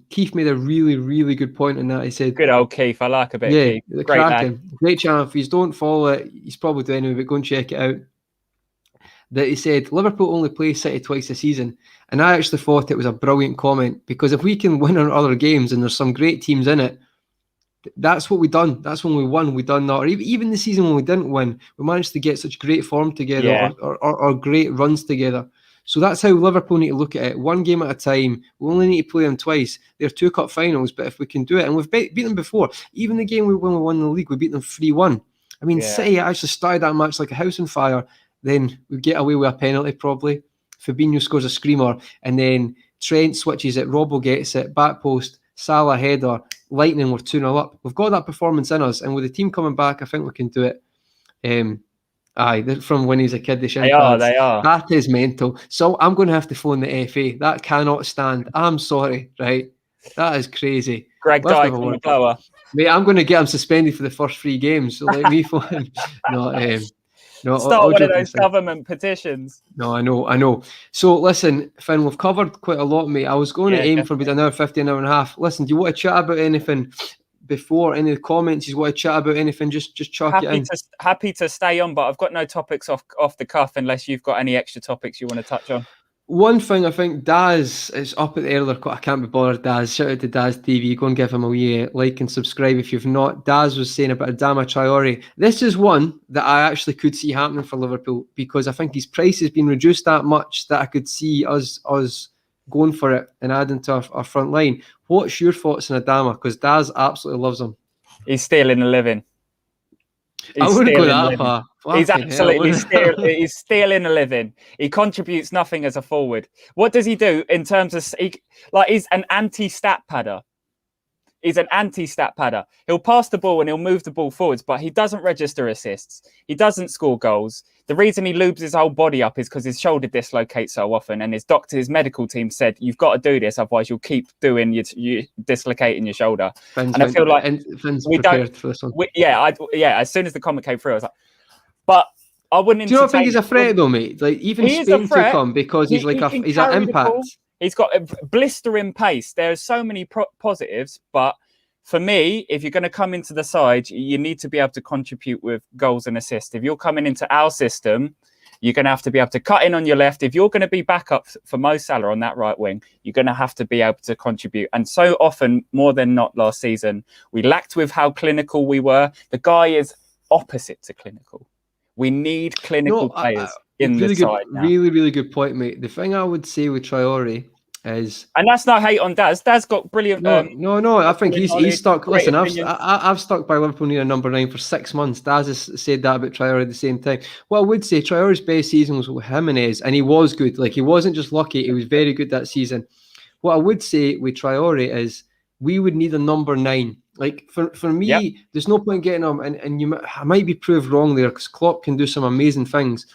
Keith made a really, really good point on that. He said, "Good old Keith, I like a bit." Yeah, the cracking, great channel. If you don't follow it, he's probably doing anyway. But go and check it out. That he said Liverpool only play City twice a season, and I actually thought it was a brilliant comment, because if we can win on other games and there's some great teams in it, that's what we done. That's when we won. We done that. Or even the season when we didn't win, we managed to get such great form together, or great runs together. So that's how Liverpool need to look at it. One game at a time. We only need to play them twice. They're 2 cup finals, but if we can do it, and we've beat them before. Even the game when we won the league, we beat them 3-1. I mean, City actually started that match like a house on fire. Then we get away with a penalty probably. Fabinho scores a screamer, and then Trent switches it, Robbo gets it, back post, Salah header, Lightning were 2-0 up. We've got that performance in us, and with the team coming back, I think we can do it. From when he's a kid, they are. That is mental. So I'm going to have to phone the FA. That cannot stand. I'm sorry, right? That is crazy. Greg Dyke on the blower. Mate, I'm going to get him suspended for the first 3 games. So let me phone. No, start one of those government petitions. No, I know. So listen, Finn, we've covered quite a lot, mate. I was going to aim for about an hour 50, an hour and a half. Listen, do you want to chat about anything before any of the comments? You want to chat about anything? Just chuck it in. Happy to stay on, but I've got no topics off the cuff unless you've got any extra topics you want to touch on. One thing I think Daz is up at the earlier. I can't be bothered, Daz. Shout out to Daz TV. Go and give him a wee like and subscribe if you've not. Daz was saying about Adama Traore. This is one that I actually could see happening for Liverpool because I think his price has been reduced that much that I could see us going for it and adding to our front line. What's your thoughts on Adama? Because Daz absolutely loves him. He's stealing a living. I wouldn't go that far. He's absolutely he's stealing a living. He contributes nothing as a forward. What does he do in terms of he's an anti-stat padder? He's an anti-stat padder. He'll pass the ball and he'll move the ball forwards, but he doesn't register assists. He doesn't score goals. The reason he lubes his whole body up is because his shoulder dislocates so often, and his medical team said, "You've got to do this, otherwise you'll keep doing you dislocating your shoulder." Finn's I feel like we don't. For this one. As soon as the comment came through, I was like, "But I wouldn't." Do you not think he's a threat though, mate? Like even Spain took him because he's he's an impact. He's got a blistering pace. There's so many positives, but for me, if you're going to come into the side, you need to be able to contribute with goals and assists. If you're coming into our system, you're going to have to be able to cut in on your left. If you're going to be backup for Mo Salah on that right wing, you're going to have to be able to contribute. And so often, more than not last season, we lacked with how clinical we were. The guy is opposite to clinical. We need clinical players in the side now. Really, really good point, mate. The thing I would say with Traore is, and that's no hate on Daz. Daz got brilliant. No. I think he's stuck. Listen, I've stuck by Liverpool near number 9 for 6 months. Daz has said that about Traore at the same time. Well, I would say Traore's best season was with Jimenez, and he was good. Like he wasn't just lucky; he was very good that season. What I would say with Traore is we would need a number 9. Like for me, there's no point getting him, and I might be proved wrong there because Klopp can do some amazing things,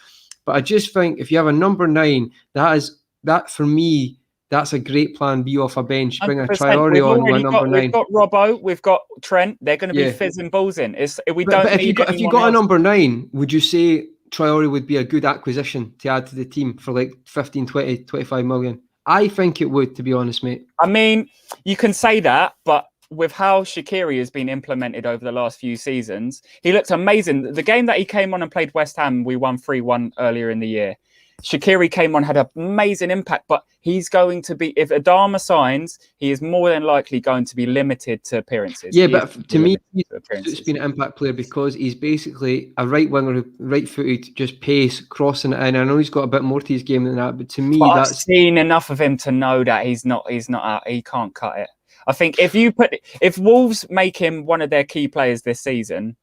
but I just think if you have a number 9, that for me. That's a great plan B off a bench. Bring a Traore on with number 9. We've got Robbo, we've got Trent. They're going to be fizzing balls in. If you got a number 9, would you say Traore would be a good acquisition to add to the team for like 15, 20, 25 million? I think it would, to be honest, mate. I mean, you can say that, but with how Shaqiri has been implemented over the last few seasons, he looked amazing. The game that he came on and played West Ham, we won 3-1 earlier in the year. Shaqiri came on, had an amazing impact, but he's going to be, if Adama signs, he is more than likely going to be limited to appearances. Yeah, but to me, he's been an impact player because he's basically a right winger, right-footed, just pace, crossing it in. I know he's got a bit more to his game than that, but to me, I've seen enough of him to know that he's not out. He can't cut it. I think if Wolves make him one of their key players this season,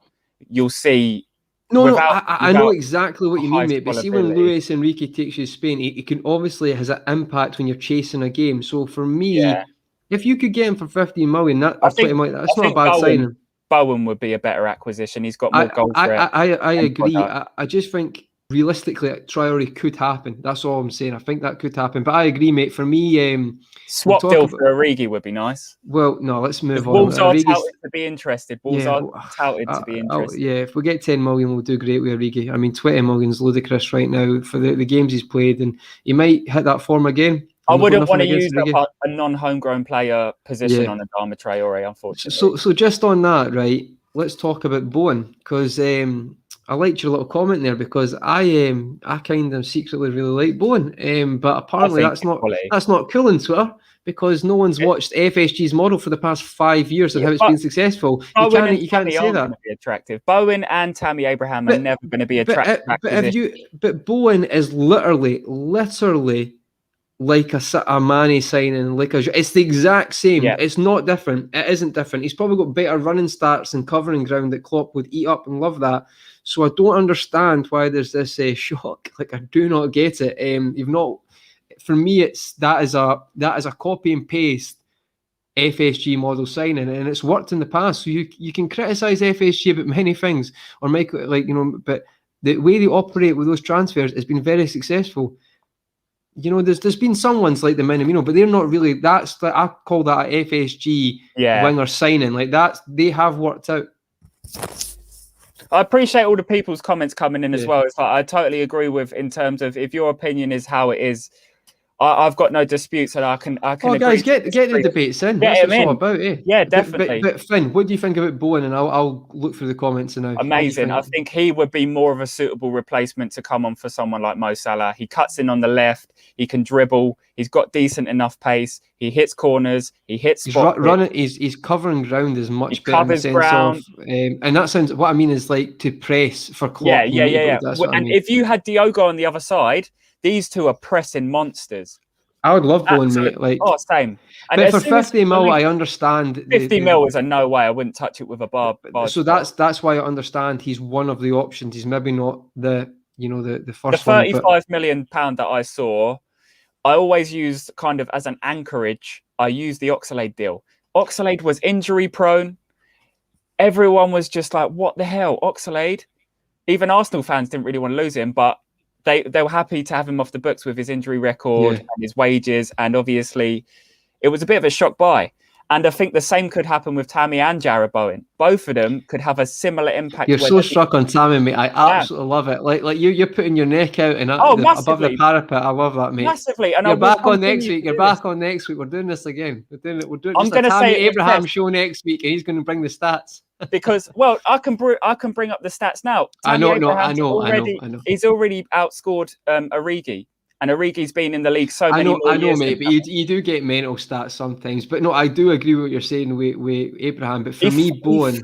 you'll see. I know exactly what you mean, mate. But see, when Luis Enrique takes you to Spain, he can obviously has an impact when you're chasing a game. So for me, if you could get him for 15 million, or 20 million, that's not a bad signing. Bowen would be a better acquisition. He's got more goals. I agree. I just think realistically, Traore could happen. That's all I'm saying. I think that could happen. But I agree, mate. For me, swap deal for Origi would be nice. Well, no, let's move on. Wolves are touted to be interested. Wolves are touted to be interested. If we get 10 million, we'll do great with Origi. I mean, 20 million is ludicrous right now for the games he's played, and he might hit that form again. I wouldn't want to use a non-homegrown player position on Adama Traore, unfortunately. So just on that, right? Let's talk about Bowen, because I liked your little comment there, because I kind of secretly really like Bowen, but apparently that's not cool on Twitter, because no one's watched FSG's model for the past 5 years and how it's been successful. You can't say that. Be attractive. Bowen and Tammy Abraham are never going to be attractive. But Bowen is literally like a Mane signing, it's the exact same. Yeah. It's not different. It isn't different. He's probably got better running stats and covering ground that Klopp would eat up and love that. So I don't understand why there's this shock. Like, I do not get it. You've not. For me, that is a copy and paste FSG model signing, and it's worked in the past. So you can criticize FSG about many things, or make it but the way they operate with those transfers has been very successful. There's been some ones like the Minamino, but they're not really. I call that a FSG winger signing. Like that, they have worked out. I appreciate all the people's comments coming in as well. It's like I totally agree with in terms of if your opinion is how it is. I've got no disputes, and I can. Oh, guys, get the debates in. That's what it's all about, eh? Yeah, definitely. But Finn, what do you think about Bowen? And I'll look through the comments now. Amazing. I think he would be more of a suitable replacement to come on for someone like Mo Salah. He cuts in on the left. He can dribble. He's got decent enough pace. He hits corners. He hits. He's running. He's covering ground as much better. Covers ground. And that sounds. What I mean is like to press for Klopp. Yeah. And if you had Diogo on the other side. These two are pressing monsters. I would love Bowen, mate. Same. And but for 50 mil, I understand. 50 mil is a no way. I wouldn't touch it with a bar. So that's why I understand he's one of the options. He's maybe not the first. The £35 million that I saw, I always used kind of as an anchorage. I used the Oxlade deal. Oxlade was injury prone. Everyone was just like, "What the hell, Oxlade?" Even Arsenal fans didn't really want to lose him, but they were happy to have him off the books with his injury record and his wages. And obviously, it was a bit of a shock buy. And I think the same could happen with Tammy and Jarrod Bowen. Both of them could have a similar impact. You're so struck on Tammy, mate. I absolutely love it. Like you're putting your neck out and above the parapet. I love that, mate. Massively. And you're back on next week. You're back on next week. We're doing this again. We're doing this Tammy Abraham show next week, and he's going to bring the stats. Because I can bring up the stats now. I know. He's already outscored Origi, and Origi's been in the league so many more years. I know, mate. But you do get mental stats sometimes. But no, I do agree with what you're saying with Abraham. But for me, Bowen,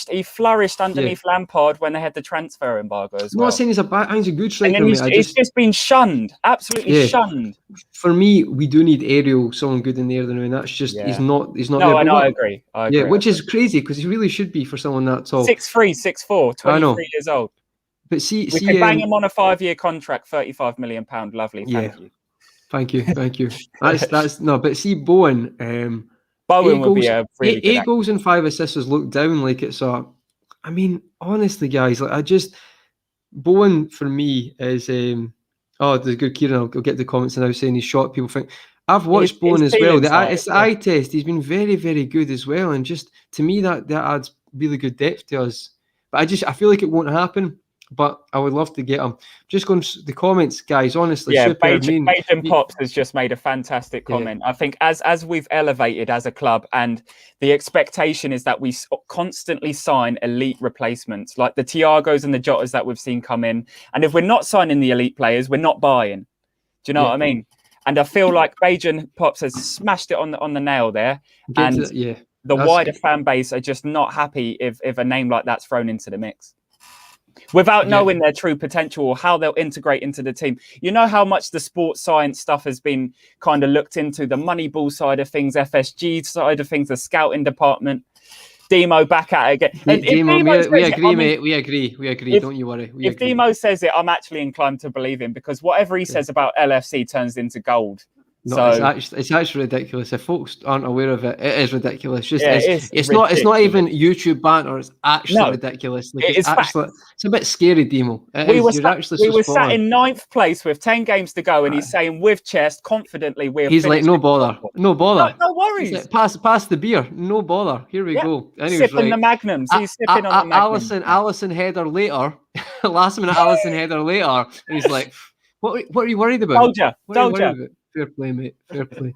he flourished underneath Lampard when they had the transfer embargo as well. I'm not saying he's a good striker. And he's just been shunned, absolutely shunned. For me, we do need Ariel, someone good in there, and that's just he's not. No, there. I agree. Which is crazy because he really should be for someone that tall. 6'3", 6'4", 23 years old. But we can bang him on a 5-year contract, £35 million. Lovely, thank you. Thank you. That's no. But see, Bowen. Bowen would be a really good 8 goals and 5 assists is looked down like it's a. I mean, honestly, guys, Bowen for me is. There's good Kieran. I'll get the comments now saying he's shot. People think I've watched Bowen as well. It's the eye test. He's been very, very good as well, and just to me that adds really good depth to us. But I feel like it won't happen. But I would love to get him. Just going to the comments, guys. Honestly, Bajan Pops has just made a fantastic comment. I think as we've elevated as a club, and the expectation is that we constantly sign elite replacements, like the Thiagos and the Jotas that we've seen come in. And if we're not signing the elite players, we're not buying. Do you know what I mean? And I feel like Bajan Pops has smashed it on the nail there. The wider fan base are just not happy if a name like that's thrown into the mix, without knowing their true potential or how they'll integrate into the team. You know how much the sports science stuff has been kind of looked into, the Moneyball side of things, FSG side of things, the scouting department. Demo back at it again. We agree, mate. We agree. Don't you worry. If Demo says it, I'm actually inclined to believe him, because whatever he says about LFC turns into gold. No, it's actually ridiculous. If folks aren't aware of it, it is ridiculous. It's not even YouTube banter. It's actually ridiculous. It's a bit scary, Demo. We were sat in 9th place with 10 games to go, and he's saying with chest confidently he's like, no bother. No worries. Like, pass the beer. No bother. Here we go. Sipping the Magnums. He's sipping on the Magnums. Allison header later. Last minute Allison header later, and he's like, what are you worried about? Told you. Fair play, mate. Fair play.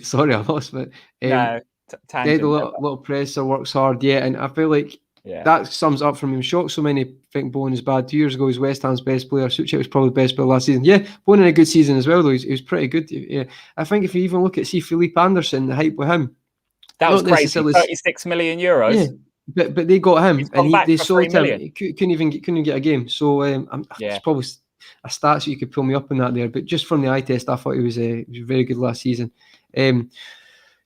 Sorry, I lost it. Little presser works hard, and I feel like that sums up for me. I'm shocked so many think Bowen is bad. 2 years ago, he's West Ham's best player. Souček was probably the best player last season. Yeah, Bowen in a good season as well, though. He was pretty good. Yeah. I think if you even look at Philippe Anderson, the hype with him. That was crazy. €36 million. Yeah. But they got him, and they sold him. He couldn't get a game. So it's probably a stats you could pull me up on that there, but just from the eye test, I thought he was very good last season.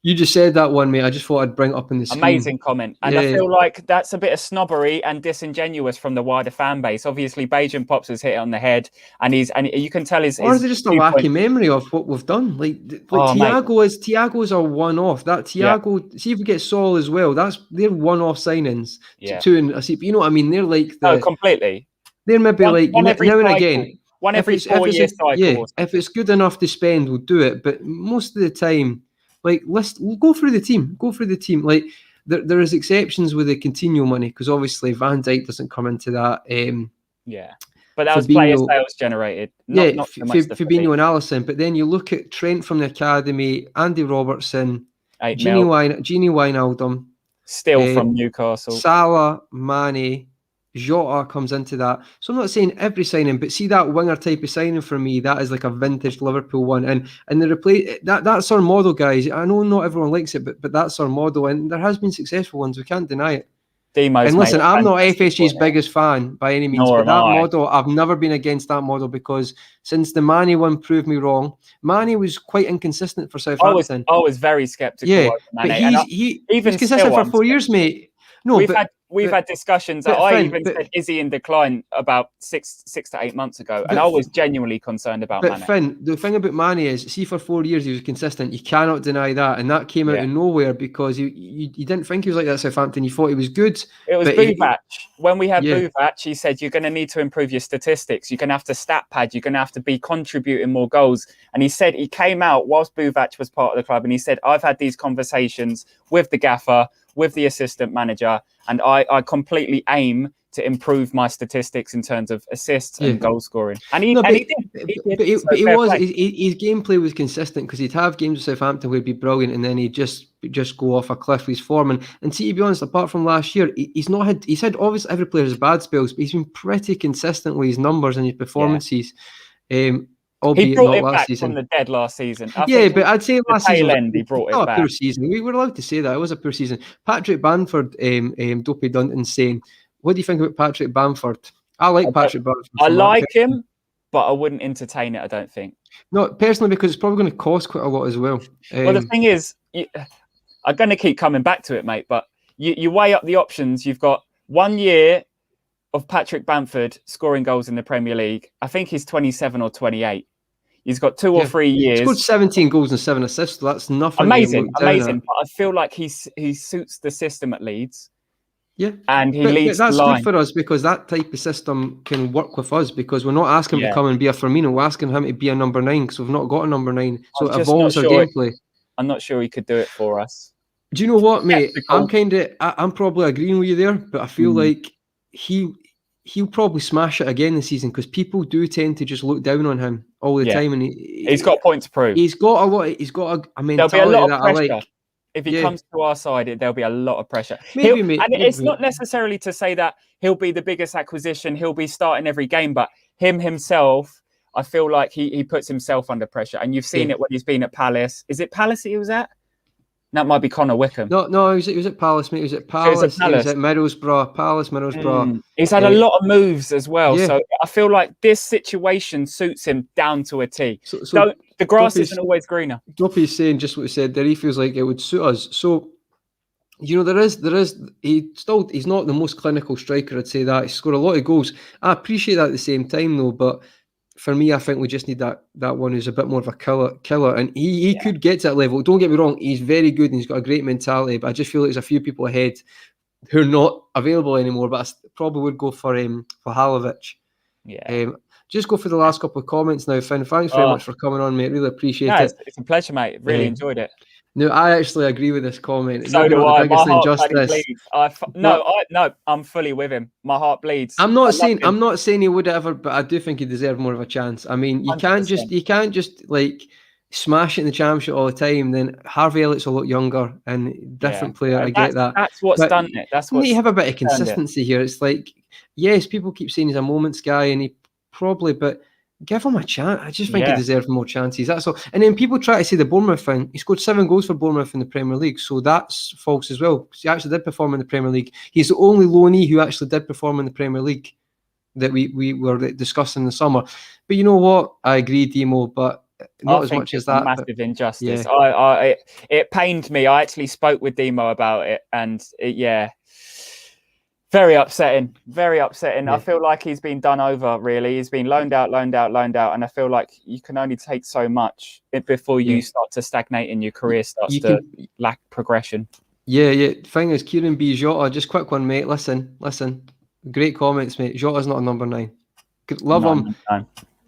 You just said that one, mate. I just thought I'd bring it up in the screen. Amazing comment. And I feel like that's a bit of snobbery and disingenuous from the wider fan base. Obviously, Bajan Pops has hit it on the head, and you can tell his or is it just a wacky memory of what we've done? Like Thiago's a one-off. That Thiago, see if we get Saul as well. They're one-off signings. Two in a seat. You know what I mean? They're like completely. They're maybe now and again. One every 4 year cycle. Yeah, if it's good enough to spend, we'll do it. But most of the time, like, we'll go through the team. Like, there is exceptions with the continual money, because obviously Van Dijk doesn't come into that. But that was player sales generated. Not so much Fabinho and Alisson. But then you look at Trent from the academy, Andy Robertson, Gini Wijnaldum, still from Newcastle, Salah, Mane. Jota comes into that. So I'm not saying every signing, but see that winger type of signing for me, that is like a vintage Liverpool one. And that's our model, guys. I know not everyone likes it, but that's our model. And there has been successful ones. We can't deny it. And listen, I'm not FSG's biggest fan by any means, but that model, I've never been against that model, because since the Mane one proved me wrong, Mane was quite inconsistent for Southampton. I was very sceptical. Yeah, but he's consistent for 4 years, mate. No, we've had discussions. I even said, is he in decline about six to 8 months ago? And I was genuinely concerned about Mane. But Finn, the thing about Mane is, see, for 4 years he was consistent. You cannot deny that. And that came out of nowhere, because you didn't think he was like that at Southampton. You thought he was good. It was Buvac. When we had Buvac, he said, you're going to need to improve your statistics. You're going to have to stat pad. You're going to have to be contributing more goals. And he said he came out whilst Buvac was part of the club, and he said, I've had these conversations with the gaffer, with the assistant manager, and I completely aim to improve my statistics in terms of assists and goal scoring. And he did. His gameplay was consistent, because he'd have games with Southampton where he'd be brilliant, and then he'd just go off a cliff with his form. And see, to be honest, apart from last year, he's had obviously every player has bad spells, but he's been pretty consistent with his numbers and his performances. Albeit he brought it not last back season. from the dead last season. But I'd say last season he brought it back. A poor season. We were allowed to say that it was a poor season. Patrick Bamford, Dopey Dunton saying, "What do you think about Patrick Bamford?" I like Patrick Bamford. I like him, but I wouldn't entertain it. I don't think. No, personally, because it's probably going to cost quite a lot as well. Well, the thing is, I'm going to keep coming back to it, mate. But you weigh up the options. You've got 1 year of Patrick Bamford scoring goals in the Premier League. I think he's 27 or 28. He's got 2 or 3 years. He scored 17 goals and 7 assists. So that's nothing. Amazing. But I feel like he suits the system at Leeds. Yeah, and he leads that's the line. Good for us, because that type of system can work with us, because we're not asking him to come and be a Firmino. We're asking him to be a number 9, because we've not got a number 9. So it evolves our gameplay. I'm not sure he could do it for us. Do you know what, mate? I'm probably agreeing with you there, but I feel like he'll probably smash it again this season, because people do tend to just look down on him all the time, and he's got a point to prove. He's got a mentality. There'll be a lot of pressure. I like. If he comes to our side, there'll be a lot of pressure. It's not necessarily to say that he'll be the biggest acquisition, he'll be starting every game, but himself, I feel like he puts himself under pressure. And you've seen it when he's been at Palace. Is it Palace he was at? That might be Connor Wickham. No, he was at Palace, mate. He was at Palace. He was at Middlesbrough. Middlesbrough. He's had a lot of moves as well. Yeah. So I feel like this situation suits him down to a T. So the grass isn't always greener. Dopey's saying just what he said there. He feels like it would suit us. So, there is. He's not the most clinical striker, I'd say that. He scored a lot of goals. I appreciate that at the same time, though, but for me, I think we just need that one who's a bit more of a killer, and he could get to that level. Don't get me wrong, he's very good and he's got a great mentality, but I just feel like there's a few people ahead who are not available anymore. But I probably would go for Halovic. Yeah. Just go for the last couple of comments now, Finn. Thanks very much for coming on, mate. Really appreciate it. It's a pleasure, mate. Really enjoyed it. No, I actually agree with this comment. So do I. My heart bleeds. I'm fully with him. My heart bleeds. I'm not saying he would ever, but I do think he deserved more of a chance. I mean, you 100%. can't just like smash it in the championship all the time. Then Harvey Elliott's a lot younger and different player. I get that. That's what's done it. That's what you have a bit of consistency here. It's like, yes, people keep saying he's a moments guy, and he probably, but give him a chance. I just think he deserves more chances. That's all. And then people try to say the Bournemouth thing. He scored 7 goals for Bournemouth in the Premier League, so that's false as well. He actually did perform in the Premier League. He's the only loanee who actually did perform in the Premier League. that we were discussing in the summer. But you know what? I agree, Demo, but not as much as that. Massive injustice. Yeah. It pained me. I actually spoke with Demo about it, and very upsetting. Very upsetting. Yeah. I feel like he's been done over, really. He's been loaned out. And I feel like you can only take so much before you start to stagnate and your career starts to lack progression. Yeah. Thing is, Kieran B. Jota, just quick one, mate. Listen. Great comments, mate. Jota's not a number 9. Love him.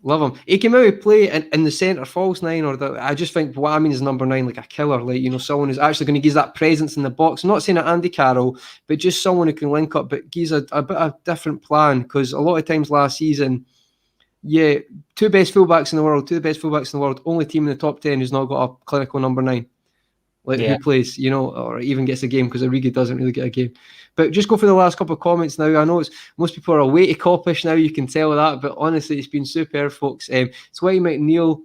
Love him. He came out to play in the centre false 9, I just think what I mean is number 9, like a killer, like, you know, someone who's actually going to give that presence in the box. I'm not saying that Andy Carroll, but just someone who can link up, but gives a bit of a different plan, because a lot of times last season, two the best fullbacks in the world, only team in the top 10 who's not got a clinical number 9. Who plays, you know, or even gets a game, because Origi doesn't really get a game. But just go for the last couple of comments now. I know most people are away to Coppish now, you can tell that, but honestly, it's been superb, folks. Dwight McNeil,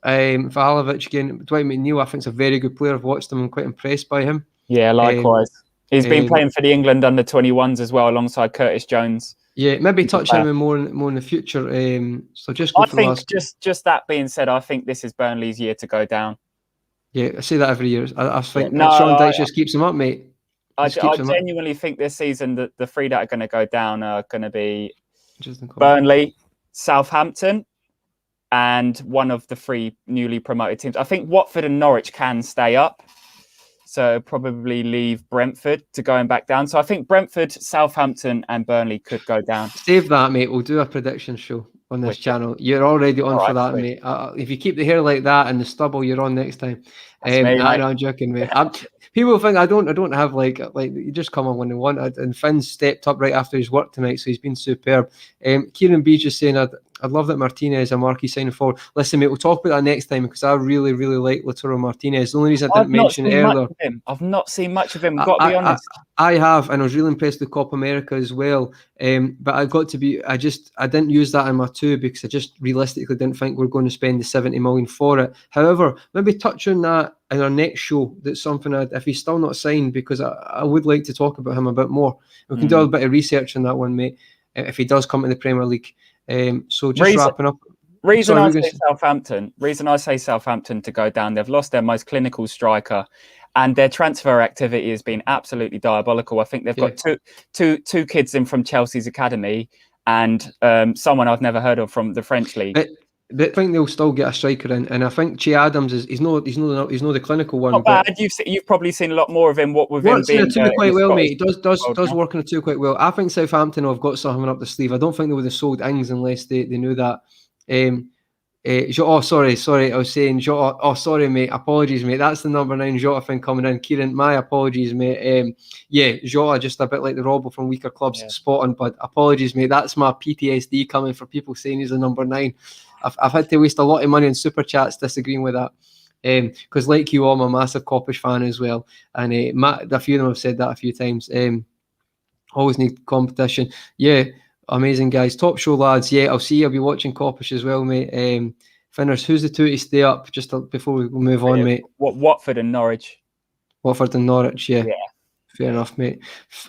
Vahalovic again. Dwight McNeil, I think, is a very good player. I've watched him. I'm quite impressed by him. Yeah, likewise. He's been playing for the England under-21s as well, alongside Curtis Jones. Yeah, maybe touch on him more in the future. So just go for the last... just that being said, I think this is Burnley's year to go down. Yeah, I say that every year. I think Sean Dyche just keeps him up, mate. I genuinely think this season that the 3 that are going to go down are going to be Burnley, Southampton, and one of the 3 newly promoted teams. I think Watford and Norwich can stay up, so probably leave Brentford to going back down. So I think Brentford, Southampton, and Burnley could go down. Save that, mate. We'll do a prediction show on this channel. You're already on for that, mate. If you keep the hair like that and the stubble, you're on next time. I'm joking, mate. People think I don't have like you just come on when they want it. And Finn's stepped up right after his work tonight, so he's been superb. Kieran B just saying I'd love that Martinez and Marquis signing forward. Listen, mate, we'll talk about that next time, because I really, really like Lautaro Martinez. The only reason I didn't mention it earlier, I've not seen much of him. Got to be honest. I have, and I was really impressed with Copa America as well. But I didn't use that in my 2, because I just realistically didn't think we're going to spend the 70 million for it. However, maybe touch on that in our next show. That's something if he's still not signed, because I would like to talk about him a bit more. We can do a bit of research on that one, mate, if he does come to the Premier League. So just wrapping up. Reason I say Southampton to go down, they've lost their most clinical striker, and their transfer activity has been absolutely diabolical. I think they've got two kids in from Chelsea's academy, and someone I've never heard of from the French league. But I think they'll still get a striker in, and I think Che Adams he's no the clinical one. Not bad. You've probably seen a lot more of him. What with him being quite well, mate. He does work in a 2 quite well. I think Southampton have got something up the sleeve. I don't think they would have sold Ings unless they knew that. Sorry. I was saying Jota. Oh, sorry, mate. Apologies, mate. That's the number 9 Jota thing coming in. Kieran, my apologies, mate. Jota, just a bit like the Robbo from weaker clubs. Spot on, but apologies, mate. That's my PTSD coming for people saying he's a number 9. I've had to waste a lot of money on super chats disagreeing with that, because like you, I'm a massive Coppish fan as well, and a few of them have said that a few times. Always need competition. Yeah, amazing guys, top show lads. Yeah, I'll be watching Coppish as well, mate. Finners, who's the 2 to stay up? Just before we move on, mate. Watford and Norwich. Yeah. Fair enough, mate.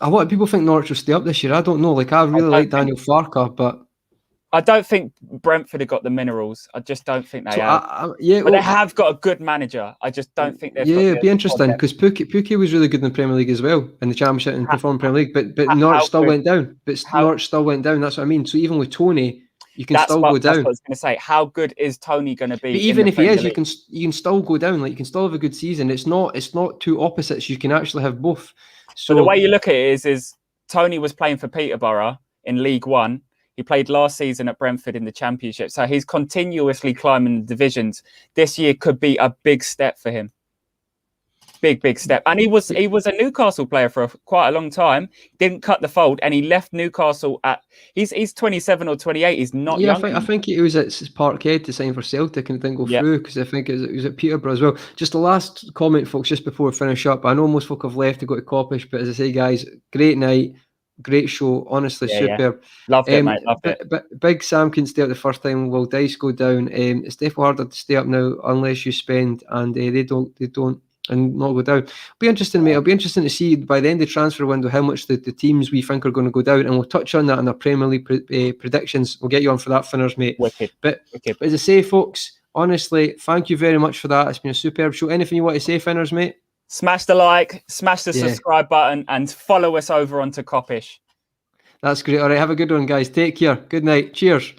A lot of people think Norwich will stay up this year. I don't know. Like, I really like Daniel Farke, but I don't think Brentford have got the minerals. I just don't think they have. But they have got a good manager. I just don't think they've. It'd be interesting, because Pukki was really good in the Premier League as well, in the Championship and performed Premier League. But Norwich still went down. Norwich still went down. That's what I mean. So even with Tony, you can still go down. That's what I was going to say. How good is Tony going to be? But even if he is, you can still go down. Like, you can still have a good season. It's not 2 opposites. You can actually have both. So the way you look at it is Tony was playing for Peterborough in League One. He played last season at Brentford in the Championship. So he's continuously climbing the divisions. This year could be a big step for him. Big step. And he was a Newcastle player for quite a long time. Didn't cut the fold, and he left Newcastle at he's 27 or 28. He's not young. I think he was at Parkhead to sign for Celtic and it didn't go through, because I think it was at Peterborough as well. Just the last comment, folks, just before we finish up. I know most folk have left to go to Coppish, but as I say, guys, great night. Great show, honestly, superb. Loved it, mate. Loved it. But Big Sam can stay up the first time. Will Dice go down? It's definitely harder to stay up now unless you spend, and they don't and not go down. It'll be interesting, mate. It'll be interesting to see by the end of the transfer window how much the teams we think are going to go down, and we'll touch on that in our Premier League predictions. We'll get you on for that, Finners, mate. Wicked. But as I say, folks, honestly, thank you very much for that. It's been a superb show. Anything you want to say, Finners, mate? Smash the like, smash the subscribe button, and follow us over onto Kopish. That's great. All right, have a good one, guys. Take care. Good night. Cheers.